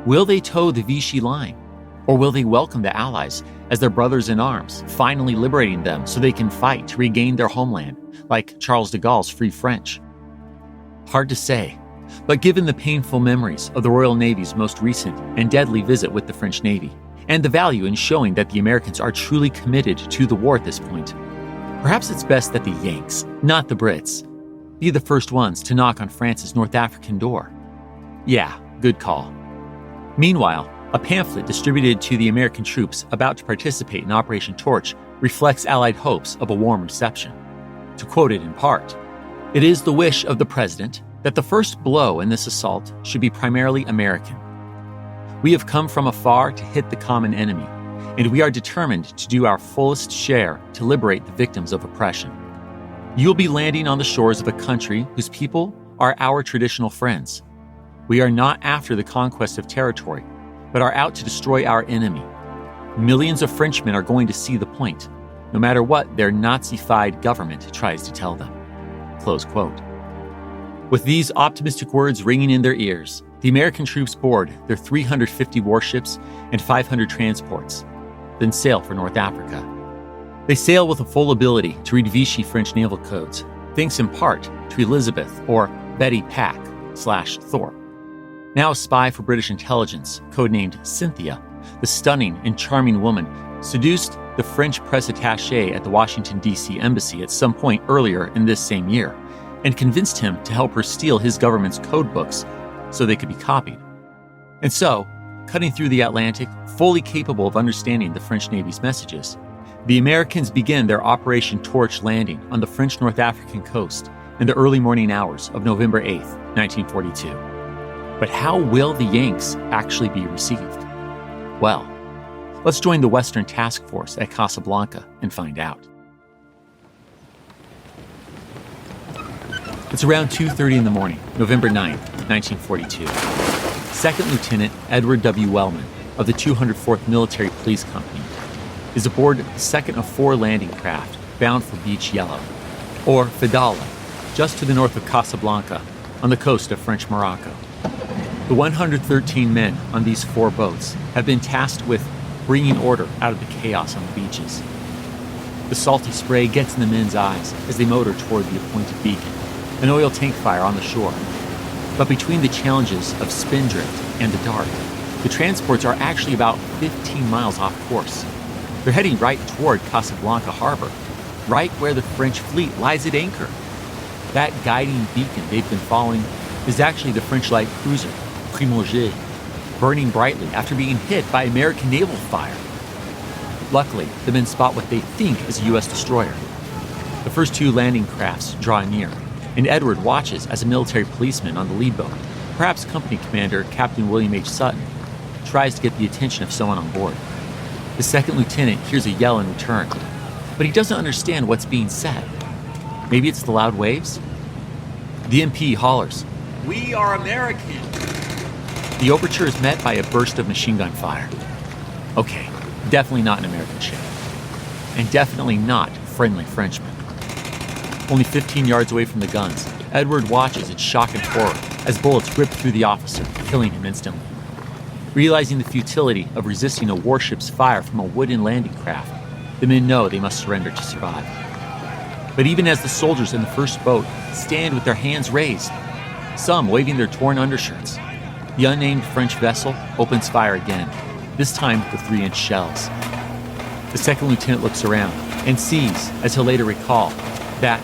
Will they toe the Vichy line? Or will they welcome the Allies as their brothers in arms, finally liberating them so they can fight to regain their homeland, like Charles de Gaulle's Free French? Hard to say, but given the painful memories of the Royal Navy's most recent and deadly visit with the French Navy, and the value in showing that the Americans are truly committed to the war at this point, perhaps it's best that the Yanks, not the Brits, be the first ones to knock on France's North African door. Yeah, good call. Meanwhile, a pamphlet distributed to the American troops about to participate in Operation Torch reflects Allied hopes of a warm reception. To quote it in part, "It is the wish of the President that the first blow in this assault should be primarily American. We have come from afar to hit the common enemy, and we are determined to do our fullest share to liberate the victims of oppression. You will be landing on the shores of a country whose people are our traditional friends. We are not after the conquest of territory, but are out to destroy our enemy. Millions of Frenchmen are going to see the point, no matter what their Nazi-fied government tries to tell them." Close quote. With these optimistic words ringing in their ears, the American troops board their 350 warships and 500 transports, then sail for North Africa. They sail with a full ability to read Vichy French naval codes, thanks in part to Elizabeth, or Betty Pack/Thorpe. Now a spy for British intelligence, codenamed Cynthia, the stunning and charming woman seduced the French press attaché at the Washington, D.C. embassy at some point earlier in this same year, and convinced him to help her steal his government's code books so they could be copied. And so, cutting through the Atlantic, fully capable of understanding the French Navy's messages, the Americans begin their Operation Torch landing on the French North African coast in the early morning hours of November 8th, 1942. But how will the Yanks actually be received? Well, let's join the Western Task Force at Casablanca and find out. It's around 2:30 in the morning, November 9th, 1942. Second Lieutenant Edward W. Wellman of the 204th Military Police Company is aboard the second of 4 landing craft bound for Beach Yellow, or Fidala, just to the north of Casablanca on the coast of French Morocco. The 113 men on these 4 boats have been tasked with bringing order out of the chaos on the beaches. The salty spray gets in the men's eyes as they motor toward the appointed beacon, an oil tank fire on the shore. But between the challenges of spindrift and the dark, the transports are actually about 15 miles off course. They're heading right toward Casablanca Harbor, right where the French fleet lies at anchor. That guiding beacon they've been following is actually the French light cruiser, Primordier, burning brightly after being hit by American naval fire. Luckily, the men spot what they think is a U.S. destroyer. The first 2 landing crafts draw near, and Edward watches as a military policeman on the lead boat, perhaps Company Commander Captain William H. Sutton, tries to get the attention of someone on board. The second lieutenant hears a yell in return, but he doesn't understand what's being said. Maybe it's the loud waves? The MP hollers, "We are American!" The overture is met by a burst of machine gun fire. Okay, definitely not an American ship. And definitely not friendly Frenchmen. Only 15 yards away from the guns, Edward watches in shock and horror as bullets rip through the officer, killing him instantly. Realizing the futility of resisting a warship's fire from a wooden landing craft, the men know they must surrender to survive. But even as the soldiers in the first boat stand with their hands raised, some waving their torn undershirts, the unnamed French vessel opens fire again, this time with 3-inch shells. The second lieutenant looks around and sees, as he'll later recall, that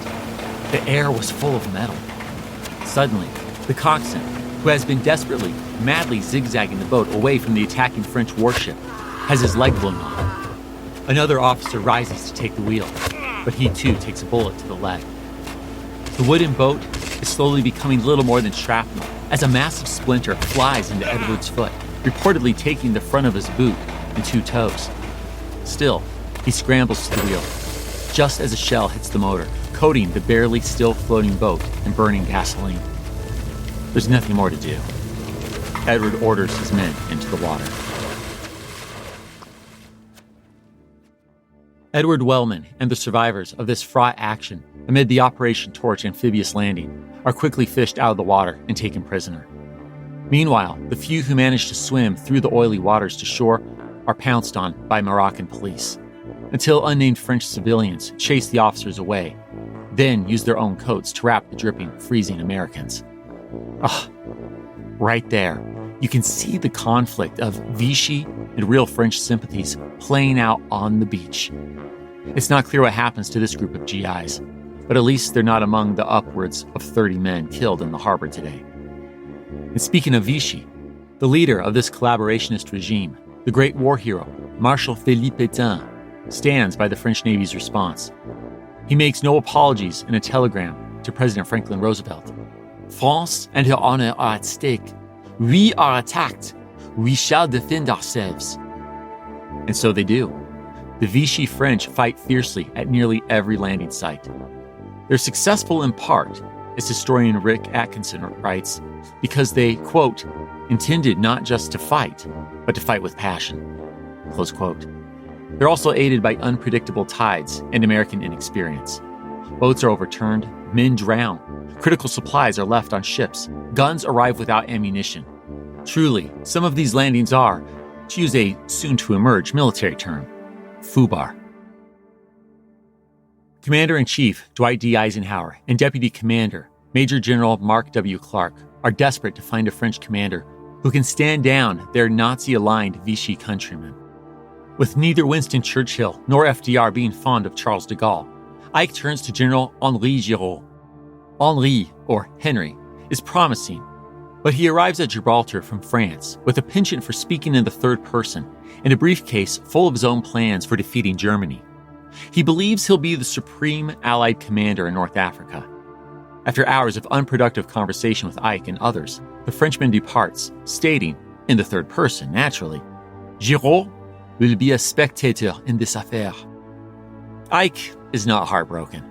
the air was full of metal. Suddenly, the coxswain, who has been desperately, madly zigzagging the boat away from the attacking French warship, has his leg blown off. Another officer rises to take the wheel, but he too takes a bullet to the leg. The wooden boat is slowly becoming little more than shrapnel as a massive splinter flies into Edward's foot, reportedly taking the front of his boot, and 2 toes. Still, he scrambles to the wheel, just as a shell hits the motor, coating the barely still floating boat and burning gasoline. There's nothing more to do. Edward orders his men into the water. Edward Wellman and the survivors of this fraught action amid the Operation Torch amphibious landing are quickly fished out of the water and taken prisoner. Meanwhile, the few who manage to swim through the oily waters to shore are pounced on by Moroccan police, until unnamed French civilians chase the officers away, then use their own coats to wrap the dripping, freezing Americans. Right there, you can see the conflict of Vichy and real French sympathies playing out on the beach. It's not clear what happens to this group of G.I.s, but at least they're not among the upwards of 30 men killed in the harbor today. And speaking of Vichy, the leader of this collaborationist regime, the great war hero, Marshal Patton, stands by the French Navy's response. He makes no apologies in a telegram to President Franklin Roosevelt. France and her honor are at stake. We are attacked. We shall defend ourselves. And so they do. The Vichy French fight fiercely at nearly every landing site. They're successful in part, as historian Rick Atkinson writes, because they, quote, intended not just to fight, but to fight with passion, close quote. They're also aided by unpredictable tides and American inexperience. Boats are overturned, men drown, critical supplies are left on ships, guns arrive without ammunition. Truly, some of these landings are, to use a soon-to-emerge military term, FUBAR. Commander-in-Chief Dwight D. Eisenhower and Deputy Commander Major General Mark W. Clark are desperate to find a French commander who can stand down their Nazi-aligned Vichy countrymen. With neither Winston Churchill nor FDR being fond of Charles de Gaulle, Ike turns to General Henri Giraud. Henri, or Henry, is promising, but he arrives at Gibraltar from France with a penchant for speaking in the third person and a briefcase full of his own plans for defeating Germany. He believes he'll be the supreme Allied commander in North Africa. After hours of unproductive conversation with Ike and others, the Frenchman departs, stating, in the third person, naturally, Giraud will be a spectator in this affair. Ike is not heartbroken.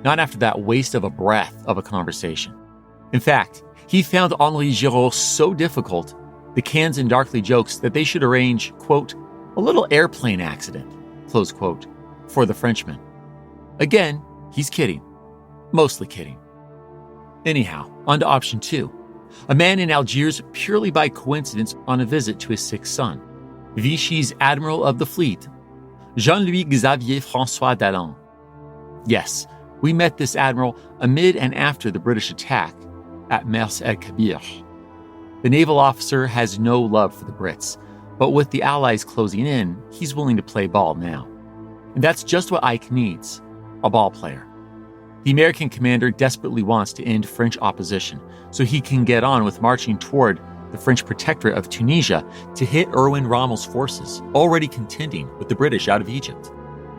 Not after that waste of a breath of a conversation. In fact, he found Henri Giraud so difficult, the cans and darkly jokes that they should arrange, quote, a little airplane accident, close quote, for the Frenchman. Again, he's kidding. Mostly kidding. Anyhow, on to option 2. A man in Algiers purely by coincidence on a visit to his sick son. Vichy's Admiral of the Fleet, Jean-Louis Xavier François d'Allen. Yes, we met this admiral amid and after the British attack at Mers-el-Kébir. The naval officer has no love for the Brits, but with the Allies closing in, he's willing to play ball now. And that's just what Ike needs, a ball player. The American commander desperately wants to end French opposition so he can get on with marching toward the French protectorate of Tunisia to hit Erwin Rommel's forces, already contending with the British out of Egypt.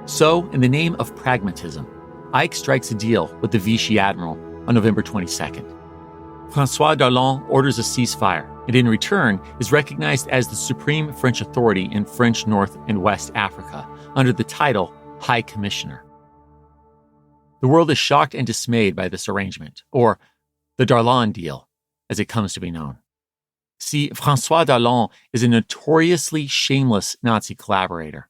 So, in the name of pragmatism, Ike strikes a deal with the Vichy admiral on November 22nd. François d'Allen orders a ceasefire, and in return is recognized as the supreme French authority in French North and West Africa under the title High Commissioner. The world is shocked and dismayed by this arrangement, or the Darlan deal, as it comes to be known. See, François d'Allen is a notoriously shameless Nazi collaborator.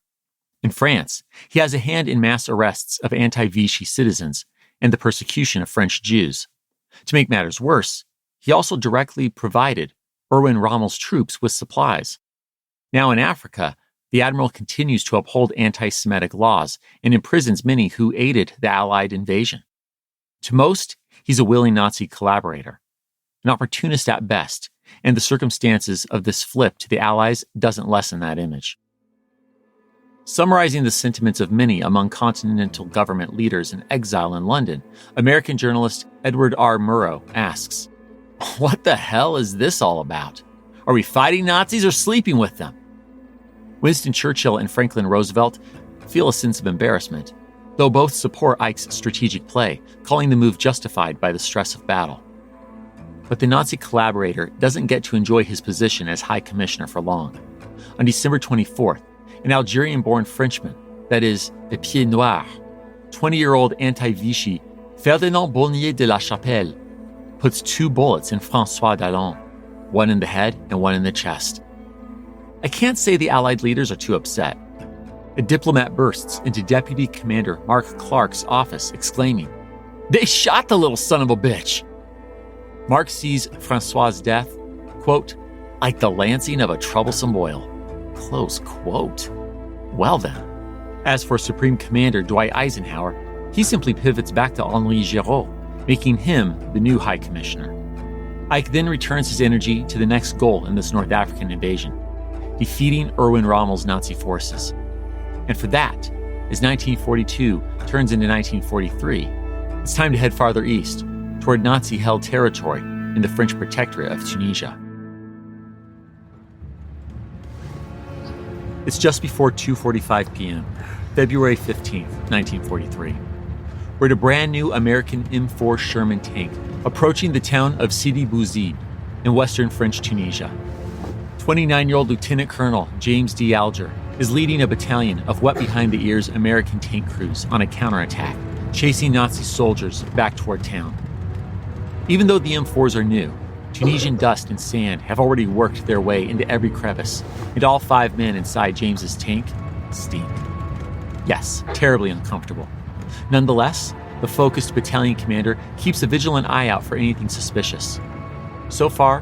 In France, he has a hand in mass arrests of anti-Vichy citizens and the persecution of French Jews. To make matters worse, he also directly provided Erwin Rommel's troops with supplies. Now in Africa, the admiral continues to uphold anti-Semitic laws and imprisons many who aided the Allied invasion. To most, he's a willing Nazi collaborator, an opportunist at best, and the circumstances of this flip to the Allies doesn't lessen that image. Summarizing the sentiments of many among continental government leaders in exile in London, American journalist Edward R. Murrow asks, "What the hell is this all about? Are we fighting Nazis or sleeping with them?" Winston Churchill and Franklin Roosevelt feel a sense of embarrassment, though both support Ike's strategic play, calling the move justified by the stress of battle. But the Nazi collaborator doesn't get to enjoy his position as High Commissioner for long. on December 24th, an Algerian-born Frenchman, that is, a pied noir, 20-year-old anti-Vichy Ferdinand Bonnier de la Chapelle, puts 2 bullets in François Dallon, one in the head and one in the chest. I can't say the Allied leaders are too upset. A diplomat bursts into Deputy Commander Mark Clark's office, exclaiming, "They shot the little son of a bitch!" Mark sees François' death, quote, "like the lancing of a troublesome boil," close quote. Well then. As for Supreme Commander Dwight Eisenhower, he simply pivots back to Henri Giraud, making him the new High Commissioner. Ike then returns his energy to the next goal in this North African invasion, defeating Erwin Rommel's Nazi forces. And for that, as 1942 turns into 1943, it's time to head farther east, toward Nazi-held territory in the French protectorate of Tunisia. It's just before 2:45 p.m., February 15th, 1943. We're at a brand new American M4 Sherman tank approaching the town of Sidi Bouzid in western French Tunisia. 29-year-old Lieutenant Colonel James D. Alger is leading a battalion of wet-behind-the-ears American tank crews on a counterattack, chasing Nazi soldiers back toward town. Even though the M4s are new, Tunisian dust and sand have already worked their way into every crevice, and all 5 men inside James's tank stink. Yes, terribly uncomfortable. Nonetheless, the focused battalion commander keeps a vigilant eye out for anything suspicious. So far,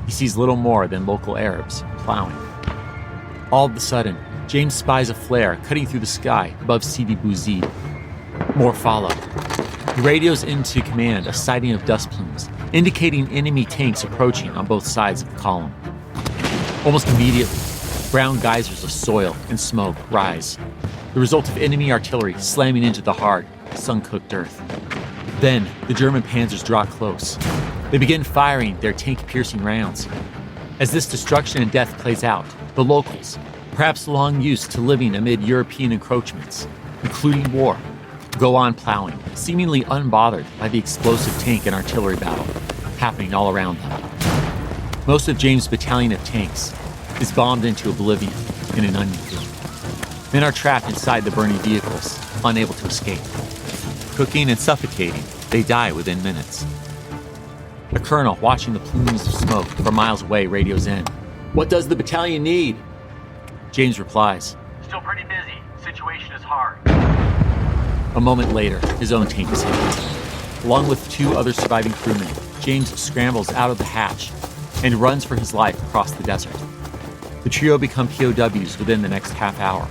he sees little more than local Arabs plowing. All of a sudden, James spies a flare cutting through the sky above Sidi Bouzid. More follow. He radios into command a sighting of dust plumes, indicating enemy tanks approaching on both sides of the column. Almost immediately, brown geysers of soil and smoke rise, the result of enemy artillery slamming into the hard, sun-cooked earth. Then, the German panzers draw close. They begin firing their tank-piercing rounds. As this destruction and death plays out, the locals, perhaps long used to living amid European encroachments, including war, go on plowing, seemingly unbothered by the explosive tank and artillery battle happening all around them. Most of James' battalion of tanks is bombed into oblivion in an onion field. Men are trapped inside the burning vehicles, unable to escape. Cooking and suffocating, they die within minutes. A colonel watching the plumes of smoke from miles away radios in. "What does the battalion need?" James replies, "Still pretty busy. Situation is hard." A moment later, his own tank is hit. Along with 2 other surviving crewmen, James scrambles out of the hatch and runs for his life across the desert. The trio become POWs within the next half hour,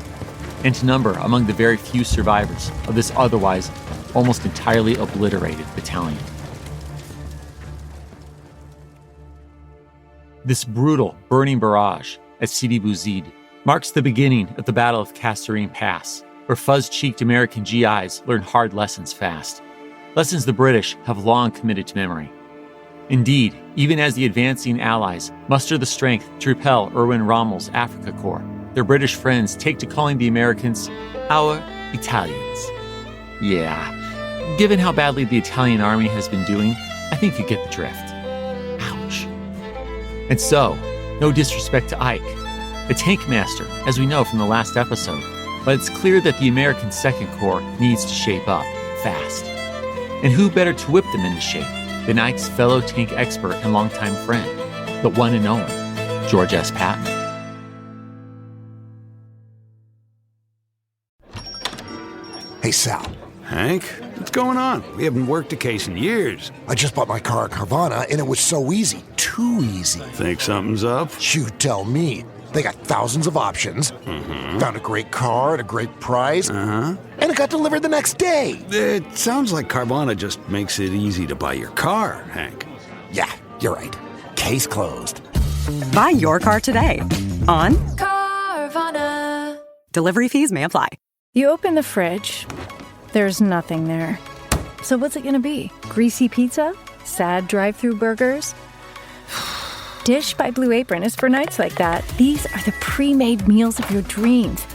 and to number among the very few survivors of this otherwise almost entirely obliterated battalion. This brutal, burning barrage at Sidi Bouzid marks the beginning of the Battle of Kasserine Pass, where fuzz-cheeked American G.I.s learn hard lessons fast. Lessons the British have long committed to memory. Indeed, even as the advancing Allies muster the strength to repel Erwin Rommel's Africa Corps, their British friends take to calling the Americans our Italians. Yeah, given how badly the Italian army has been doing, I think you get the drift. Ouch. And so, no disrespect to Ike, the tank master, as we know from the last episode, but it's clear that the American Second Corps needs to shape up fast. And who better to whip them into shape than Ike's fellow tank expert and longtime friend, the one and only George S. Patton. Hey, Sal. Hank, what's going on? We haven't worked a case in years. I just bought my car at Carvana, and it was so easy. Too easy. Think something's up? You tell me. They got thousands of options. Found a great car at a great price. And it got delivered the next day. It sounds like Carvana just makes it easy to buy your car, Hank. Yeah, you're right. Case closed. Buy your car today on Carvana. Delivery fees may apply. You open the fridge, there's nothing there. So what's it gonna be? Greasy pizza? Sad drive-through burgers? Dish by Blue Apron is for nights like that. These are the pre-made meals of your dreams.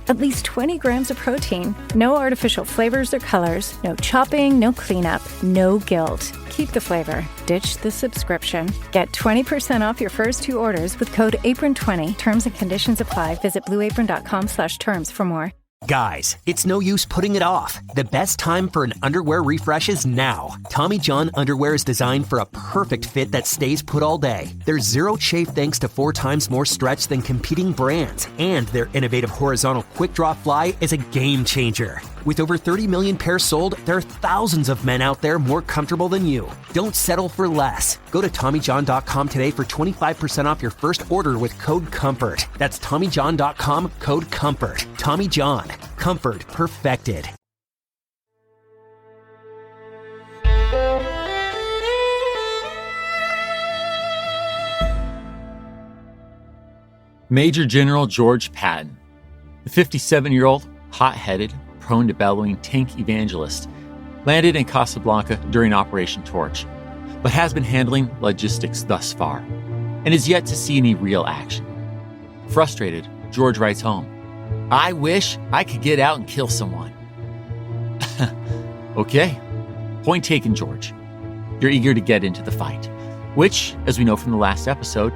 At least 20 grams of protein, no artificial flavors or colors, no chopping, no cleanup, no guilt. keep the flavor. Ditch the subscription. Get 20% off your first 2 orders with code APRON20. Terms and conditions apply. Visit blueapron.com/terms for more. Guys, it's no use putting it off. The best time for an underwear refresh is now. Tommy John underwear is designed for a perfect fit that stays put all day. There's zero chafe thanks to 4 times more stretch than competing brands. And their innovative horizontal quick-draw fly is a game changer. With over 30 million pairs sold, there are thousands of men out there more comfortable than you. Don't settle for less. Go to TommyJohn.com today for 25% off your first order with code COMFORT. That's TommyJohn.com, code COMFORT. Tommy John. Comfort perfected. Major General George Patton, the 57-year-old, hot-headed, prone to bellowing tank evangelist, landed in Casablanca during Operation Torch, but has been handling logistics thus far, and is yet to see any real action. Frustrated, George writes home, "I wish I could get out and kill someone." Okay, point taken, George. You're eager to get into the fight, which, as we know from the last episode,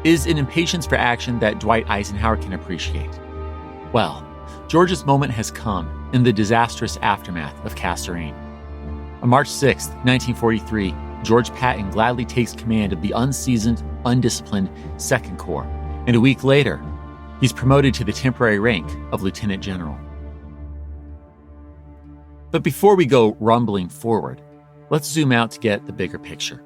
is an impatience for action that Dwight Eisenhower can appreciate. Well, George's moment has come in the disastrous aftermath of Kasserine. On March 6, 1943, George Patton gladly takes command of the unseasoned, undisciplined 2nd Corps, and a week later, he's promoted to the temporary rank of Lieutenant General. But before we go rumbling forward, let's zoom out to get the bigger picture.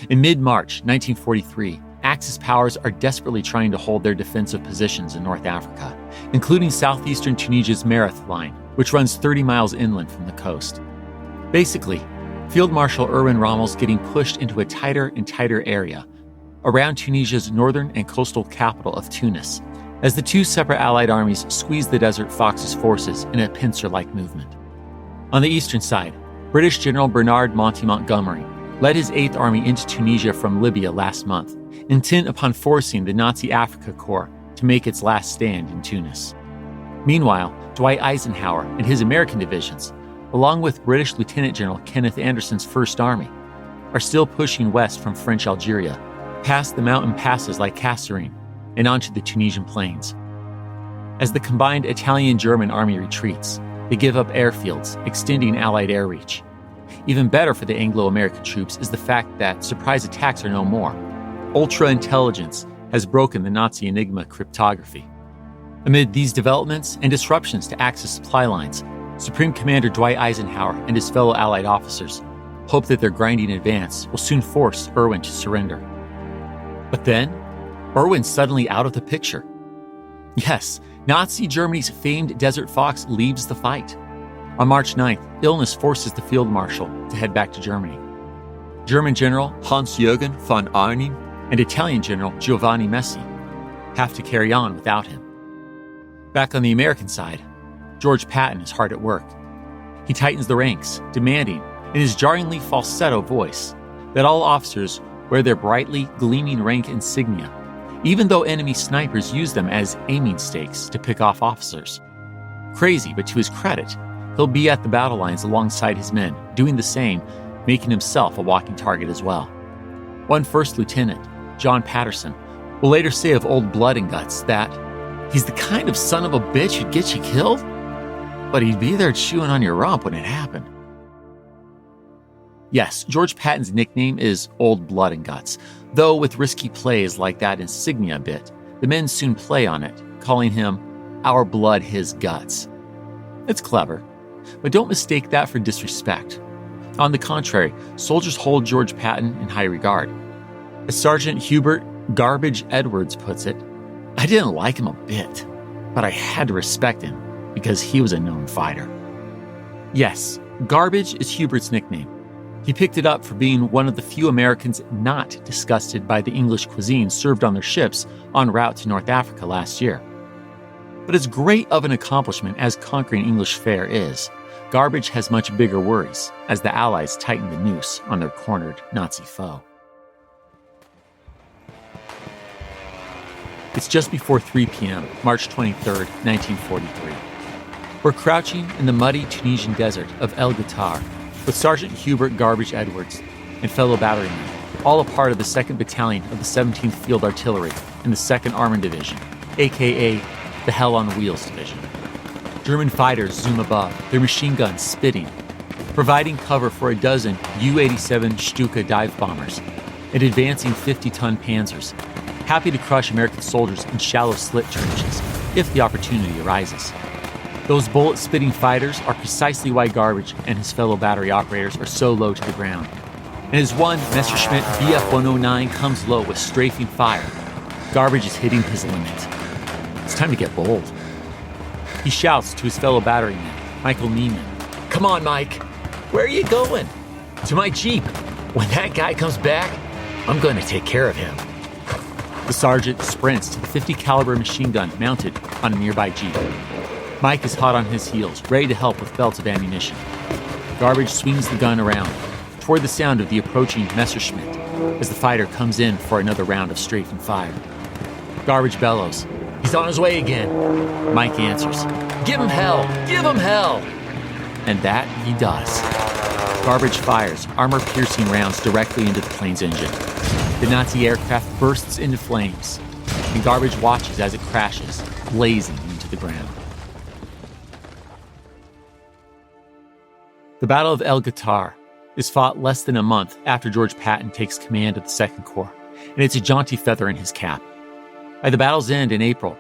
In mid-March 1943, Axis powers are desperately trying to hold their defensive positions in North Africa, including southeastern Tunisia's Mers line, which runs 30 miles inland from the coast. Basically, Field Marshal Erwin Rommel's getting pushed into a tighter and tighter area around Tunisia's northern and coastal capital of Tunis, as the 2 separate Allied armies squeeze the Desert Fox's forces in a pincer-like movement. On the eastern side, British General Bernard Monty Montgomery led his 8th Army into Tunisia from Libya last month, intent upon forcing the Nazi Africa Corps to make its last stand in Tunis. Meanwhile, Dwight Eisenhower and his American divisions, along with British Lieutenant General Kenneth Anderson's 1st Army, are still pushing west from French Algeria, past the mountain passes like Kasserine, and onto the Tunisian plains. As the combined Italian-German army retreats, they give up airfields, extending Allied air reach. Even better for the Anglo-American troops is the fact that surprise attacks are no more. Ultra-intelligence has broken the Nazi Enigma cryptography. Amid these developments and disruptions to Axis supply lines, Supreme Commander Dwight Eisenhower and his fellow Allied officers hope that their grinding advance will soon force Erwin to surrender. But then, Erwin's suddenly out of the picture. Yes, Nazi Germany's famed Desert Fox leaves the fight. On March 9th, illness forces the Field Marshal to head back to Germany. German General Hans-Jürgen von Arnim and Italian General Giovanni Messi have to carry on without him. Back on the American side, George Patton is hard at work. He tightens the ranks, demanding, in his jarringly falsetto voice, that all officers wear their brightly gleaming rank insignia, even though enemy snipers use them as aiming stakes to pick off officers. Crazy, but to his credit, he'll be at the battle lines alongside his men, doing the same, making himself a walking target as well. One first lieutenant, John Patterson, will later say of Old Blood and Guts that he's the kind of son of a bitch who'd get you killed, but he'd be there chewing on your rump when it happened. Yes, George Patton's nickname is Old Blood and Guts, though with risky plays like that insignia bit, the men soon play on it, calling him Our Blood, His Guts. It's clever, but don't mistake that for disrespect. On the contrary, soldiers hold George Patton in high regard. As Sergeant Hubert Garbage Edwards puts it, I didn't like him a bit, but I had to respect him because he was a known fighter. Yes, Garbage is Hubert's nickname. He picked it up for being one of the few Americans not disgusted by the English cuisine served on their ships en route to North Africa last year. But as great of an accomplishment as conquering English fare is, Garbage has much bigger worries as the Allies tighten the noose on their cornered Nazi foe. It's just before 3 p.m., March 23, 1943. We're crouching in the muddy Tunisian desert of El Guettar with Sergeant Hubert Garbage Edwards, and fellow batterymen, all a part of the 2nd Battalion of the 17th Field Artillery and the 2nd Armoured Division, aka the Hell on Wheels Division. German fighters zoom above, their machine guns spitting, providing cover for a dozen U-87 Stuka dive bombers and advancing 50-ton panzers, happy to crush American soldiers in shallow slit trenches if the opportunity arises. Those bullet-spitting fighters are precisely why Garbage and his fellow battery operators are so low to the ground. And as one Messerschmitt Bf-109 comes low with strafing fire, Garbage is hitting his limit. It's time to get bold. He shouts to his fellow batteryman, Michael Neiman, "Come on, Mike. Where are you going?" "To my Jeep. When that guy comes back, I'm going to take care of him." The sergeant sprints to the 50 caliber machine gun mounted on a nearby Jeep. Mike is hot on his heels, ready to help with belts of ammunition. Garbage swings the gun around toward the sound of the approaching Messerschmitt as the fighter comes in for another round of strafing fire. Garbage bellows, "He's on his way again." Mike answers, "Give him hell! Give him hell!" And that he does. Garbage fires armor-piercing rounds directly into the plane's engine. The Nazi aircraft bursts into flames, and Garbage watches as it crashes, blazing into the ground. The Battle of El Guettar is fought less than a month after George Patton takes command of the 2nd Corps, and it's a jaunty feather in his cap. By the battle's end in April,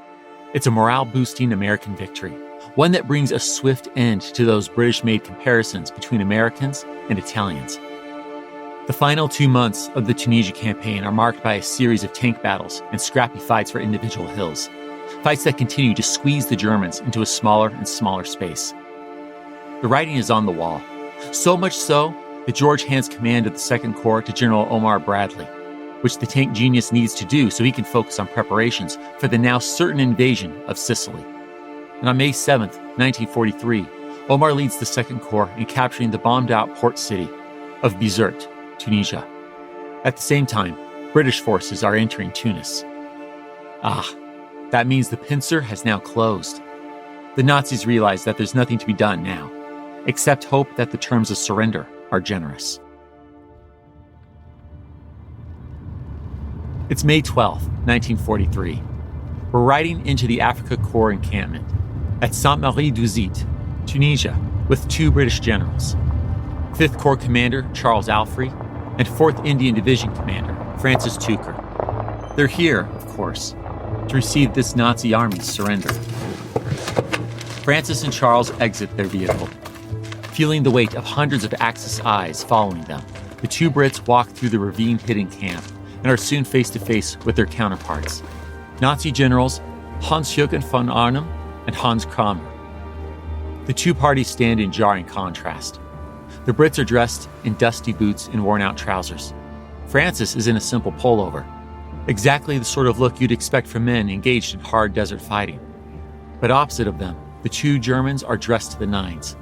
it's a morale-boosting American victory, one that brings a swift end to those British-made comparisons between Americans and Italians. The final 2 months of the Tunisia campaign are marked by a series of tank battles and scrappy fights for individual hills, fights that continue to squeeze the Germans into a smaller and smaller space. The writing is on the wall, so much so that George hands command of the 2nd Corps to General Omar Bradley, which the tank genius needs to do so he can focus on preparations for the now certain invasion of Sicily. And on May 7th, 1943, Omar leads the 2nd Corps in capturing the bombed-out port city of Bizerte, Tunisia. At the same time, British forces are entering Tunis. That means the pincer has now closed. The Nazis realize that there's nothing to be done now, except hope that the terms of surrender are generous. It's May 12th, 1943. We're riding into the Africa Corps encampment at Sainte-Marie-du-Zit, Tunisia, with 2 British generals, 5th Corps Commander Charles Alfrey and 4th Indian Division Commander Francis Tucker. They're here, of course, to receive this Nazi army's surrender. Francis and Charles exit their vehicle. Feeling the weight of hundreds of Axis eyes following them, the 2 Brits walk through the ravine-hidden camp and are soon face-to-face with their counterparts, Nazi generals Hans-Jürgen von Arnim and Hans Kramer. The 2 parties stand in jarring contrast. The Brits are dressed in dusty boots and worn-out trousers. Francis is in a simple pullover, exactly the sort of look you'd expect from men engaged in hard desert fighting. But opposite of them, the 2 Germans are dressed to the nines.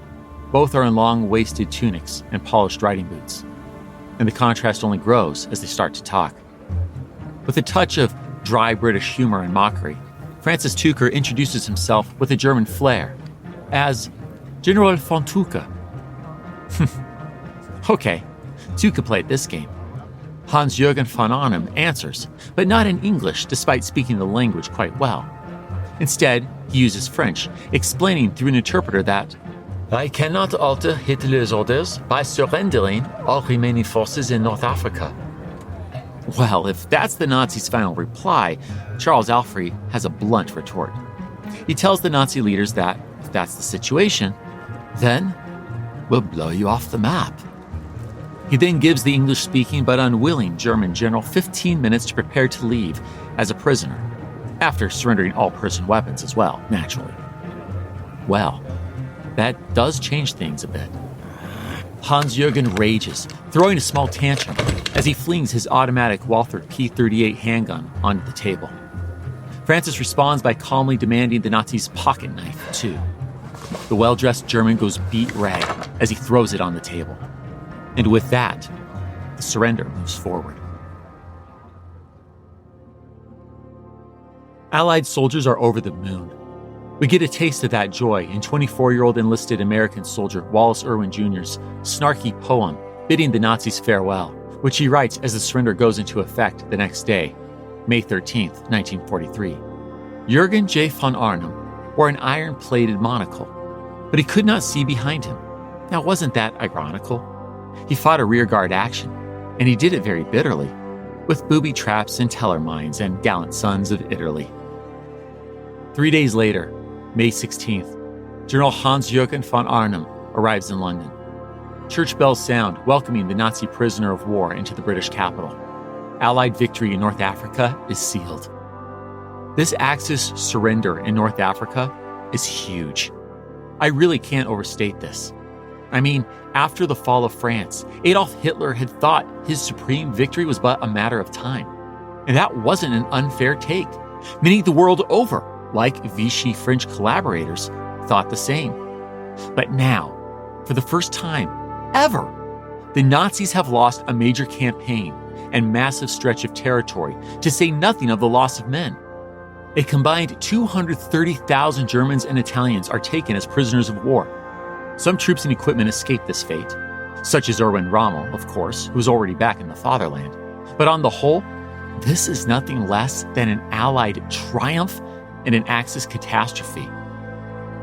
Both are in long-waisted tunics and polished riding boots. And the contrast only grows as they start to talk. With a touch of dry British humor and mockery, Francis Tucker introduces himself with a German flair as General von Tucker. Okay, Tucker played this game. Hans-Jürgen von Arnim answers, but not in English despite speaking the language quite well. Instead, he uses French, explaining through an interpreter that I cannot alter Hitler's orders by surrendering all remaining forces in North Africa. Well, if that's the Nazis' final reply, Charles Alfrey has a blunt retort. He tells the Nazi leaders that, if that's the situation, then we'll blow you off the map. He then gives the English-speaking but unwilling German general 15 minutes to prepare to leave as a prisoner, after surrendering all personal weapons as well, naturally. Well, that does change things a bit. Hans-Jürgen rages, throwing a small tantrum as he flings his automatic Walther P-38 handgun onto the table. Francis responds by calmly demanding the Nazis' pocket knife, too. The well-dressed German goes beet red as he throws it on the table. And with that, the surrender moves forward. Allied soldiers are over the moon. We get a taste of that joy in 24-year-old enlisted American soldier Wallace Irwin Jr.'s snarky poem bidding the Nazis farewell, which he writes as the surrender goes into effect the next day, May 13th, 1943. Jurgen J. von Arnim wore an iron-plated monocle, but he could not see behind him. Now, wasn't that ironical? He fought a rearguard action, and he did it very bitterly, with booby traps and teller mines and gallant sons of Italy. 3 days later, May 16th, General Hans-Jürgen von Arnim arrives in London. Church bells sound, welcoming the Nazi prisoner of war into the British capital. Allied victory in North Africa is sealed. This Axis surrender in North Africa is huge. I really can't overstate this. I mean, after the fall of France, Adolf Hitler had thought his supreme victory was but a matter of time. And that wasn't an unfair take. Many the world over, like Vichy French collaborators, thought the same. But now, for the first time ever, the Nazis have lost a major campaign and massive stretch of territory, to say nothing of the loss of men. A combined 230,000 Germans and Italians are taken as prisoners of war. Some troops and equipment escape this fate, such as Erwin Rommel, of course, who's already back in the fatherland. But on the whole, this is nothing less than an Allied triumph and an Axis catastrophe.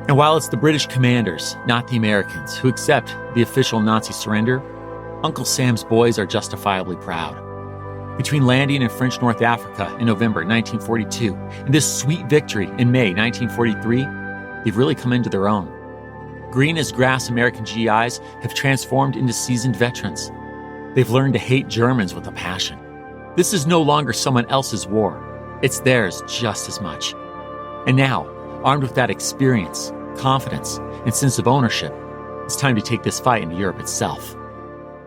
And while it's the British commanders, not the Americans, who accept the official Nazi surrender, Uncle Sam's boys are justifiably proud. Between landing in French North Africa in November 1942 and this sweet victory in May 1943, they've really come into their own. Green as grass American G.I.s have transformed into seasoned veterans. They've learned to hate Germans with a passion. This is no longer someone else's war. It's theirs just as much. And now, armed with that experience, confidence, and sense of ownership, it's time to take this fight into Europe itself.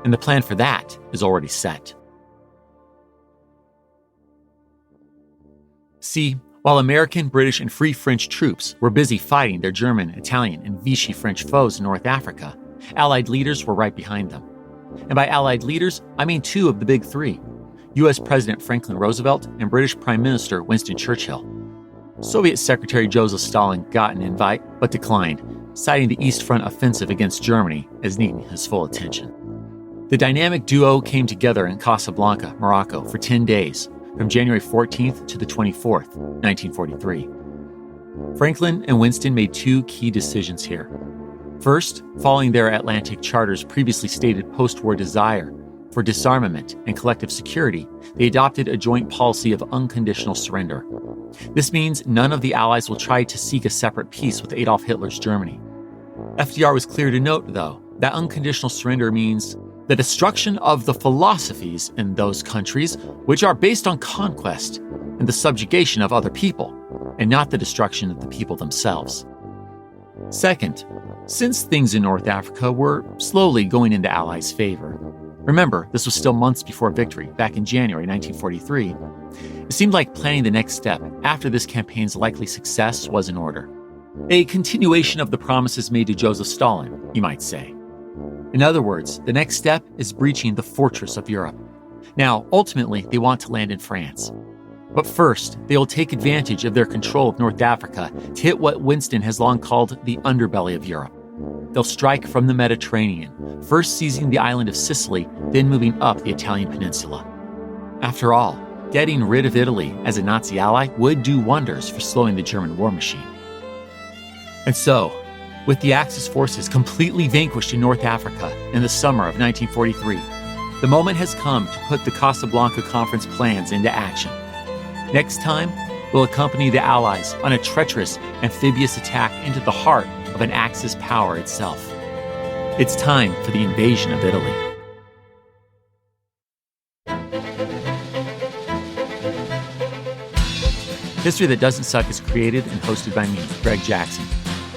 And the plan for that is already set. See, while American, British, and Free French troops were busy fighting their German, Italian, and Vichy French foes in North Africa, Allied leaders were right behind them. And by Allied leaders, I mean two of the big three, U.S. President Franklin Roosevelt and British Prime Minister Winston Churchill. Soviet Secretary Joseph Stalin got an invite, but declined, citing the East Front offensive against Germany as needing his full attention. The dynamic duo came together in Casablanca, Morocco, for 10 days, from January 14th to the 24th, 1943. Franklin and Winston made two key decisions here. First, following their Atlantic Charter's previously stated post-war desire for disarmament and collective security, they adopted a joint policy of unconditional surrender. This means none of the Allies will try to seek a separate peace with Adolf Hitler's Germany. FDR was clear to note, though, that unconditional surrender means the destruction of the philosophies in those countries which are based on conquest and the subjugation of other people, and not the destruction of the people themselves. Second, since things in North Africa were slowly going into Allies' favor, remember, this was still months before victory, back in January 1943, it seemed like planning the next step after this campaign's likely success was in order. A continuation of the promises made to Joseph Stalin, you might say. In other words, the next step is breaching the fortress of Europe. Now, ultimately, they want to land in France. But first, they will take advantage of their control of North Africa to hit what Winston has long called the underbelly of Europe. They'll strike from the Mediterranean, first seizing the island of Sicily, then moving up the Italian peninsula. After all, getting rid of Italy as a Nazi ally would do wonders for slowing the German war machine. And so, with the Axis forces completely vanquished in North Africa in the summer of 1943, the moment has come to put the Casablanca Conference plans into action. Next time, we'll accompany the Allies on a treacherous amphibious attack into the heart of an Axis power itself. It's time for the invasion of Italy. History That Doesn't Suck is created and hosted by me, Greg Jackson.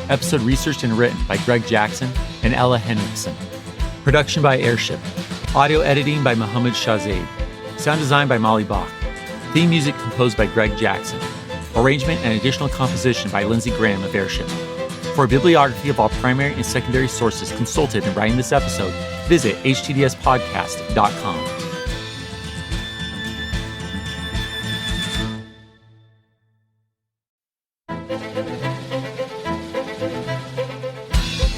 Episode researched and written by Greg Jackson and Ella Henriksen. Production by Airship. Audio editing by Mohammed Shahzaid. Sound design by Molly Bach. Theme music composed by Greg Jackson. Arrangement and additional composition by Lindsey Graham of Airship. For a bibliography of all primary and secondary sources consulted in writing this episode, visit htdspodcast.com.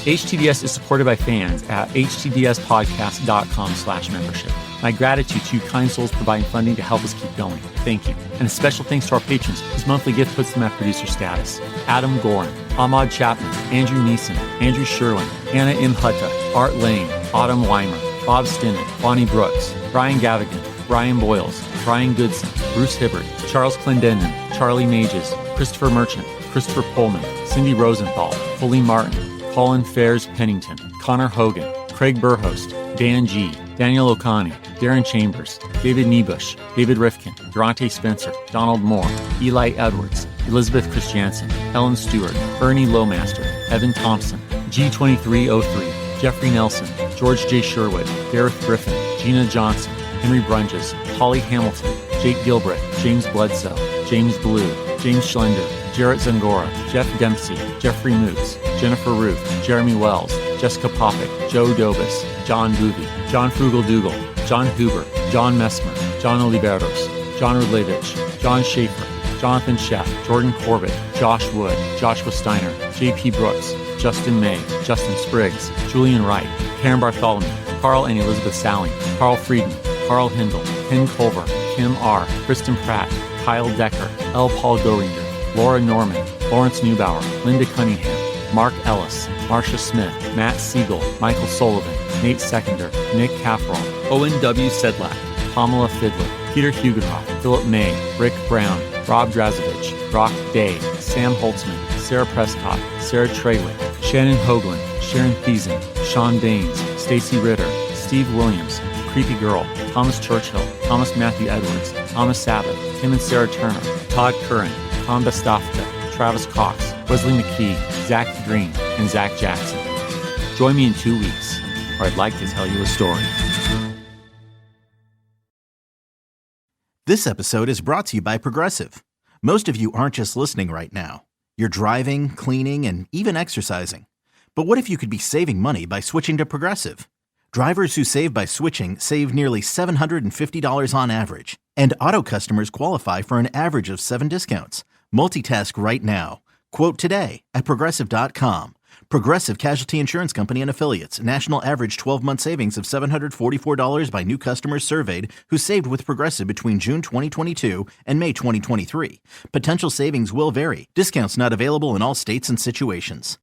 HTDS is supported by fans at htdspodcast.com/membership. My gratitude to you kind souls providing funding to help us keep going. Thank you. And a special thanks to our patrons whose monthly gift puts them at producer status. Adam Gorin, Ahmad Chapman, Andrew Neeson, Andrew Sherwin, Anna M. Hutta, Art Lane, Autumn Weimer, Bob Stinnett, Bonnie Brooks, Brian Gavigan, Brian Boyles, Brian Goodson, Bruce Hibbert, Charles Clendenin, Charlie Mages, Christopher Merchant, Christopher Pullman, Cindy Rosenthal, Colleen Martin, Colin Fairs Pennington, Connor Hogan, Craig Burhost, Dan G., Daniel O'Connor, Darren Chambers, David Niebush, David Rifkin, Durante Spencer, Donald Moore, Eli Edwards, Elizabeth Christiansen, Ellen Stewart, Ernie Lowmaster, Evan Thompson, G2303, Jeffrey Nelson, George J. Sherwood, Gareth Griffin, Gina Johnson, Henry Brunges, Holly Hamilton, Jake Gilbreth, James Bledsoe, James Blue, James Schlender, Jarrett Zangora, Jeff Dempsey, Jeffrey Moots, Jennifer Ruth, Jeremy Wells, Jessica Popick, Joe Dobus, John Boovy, John Frugal Dougal, John Huber, John Messmer, John Oliveros, John Rudlevich, John Schaefer, Jonathan Sheff, Jordan Corbett, Josh Wood, Joshua Steiner, J.P. Brooks, Justin May, Justin Spriggs, Julian Wright, Karen Bartholomew, Carl and Elizabeth Salling, Carl Frieden, Carl Hindle, Ken Culver, Kim R., Kristen Pratt, Kyle Decker, L. Paul Goringer, Laura Norman, Lawrence Neubauer, Linda Cunningham, Mark Ellis, Marcia Smith, Matt Siegel, Michael Sullivan, Nate Seconder, Nick Caffrell, Owen W. Sedlak, Pamela Fidler, Peter Hugenhoff, Philip May, Rick Brown, Rob Drazovich, Brock Day, Sam Holtzman, Sarah Prescott, Sarah Trewick, Shannon Hoagland, Sharon Thiessen, Sean Baines, Stacy Ritter, Steve Williams, Creepy Girl, Thomas Churchill, Thomas Matthew Edwards, Thomas Sabbath, Tim and Sarah Turner, Todd Curran, Tom Bestafka, Travis Cox, Wesley McKee, Zach Green, and Zach Jackson. Join me in 2 weeks, where I'd like to tell you a story. This episode is brought to you by Progressive. Most of you aren't just listening right now. You're driving, cleaning, and even exercising. But what if you could be saving money by switching to Progressive? Drivers who save by switching save nearly $750 on average. And auto customers qualify for an average of 7 discounts. Multitask right now. Quote today at Progressive.com. Progressive Casualty Insurance Company and Affiliates. National average 12-month savings of $744 by new customers surveyed who saved with Progressive between June 2022 and May 2023. Potential savings will vary. Discounts not available in all states and situations.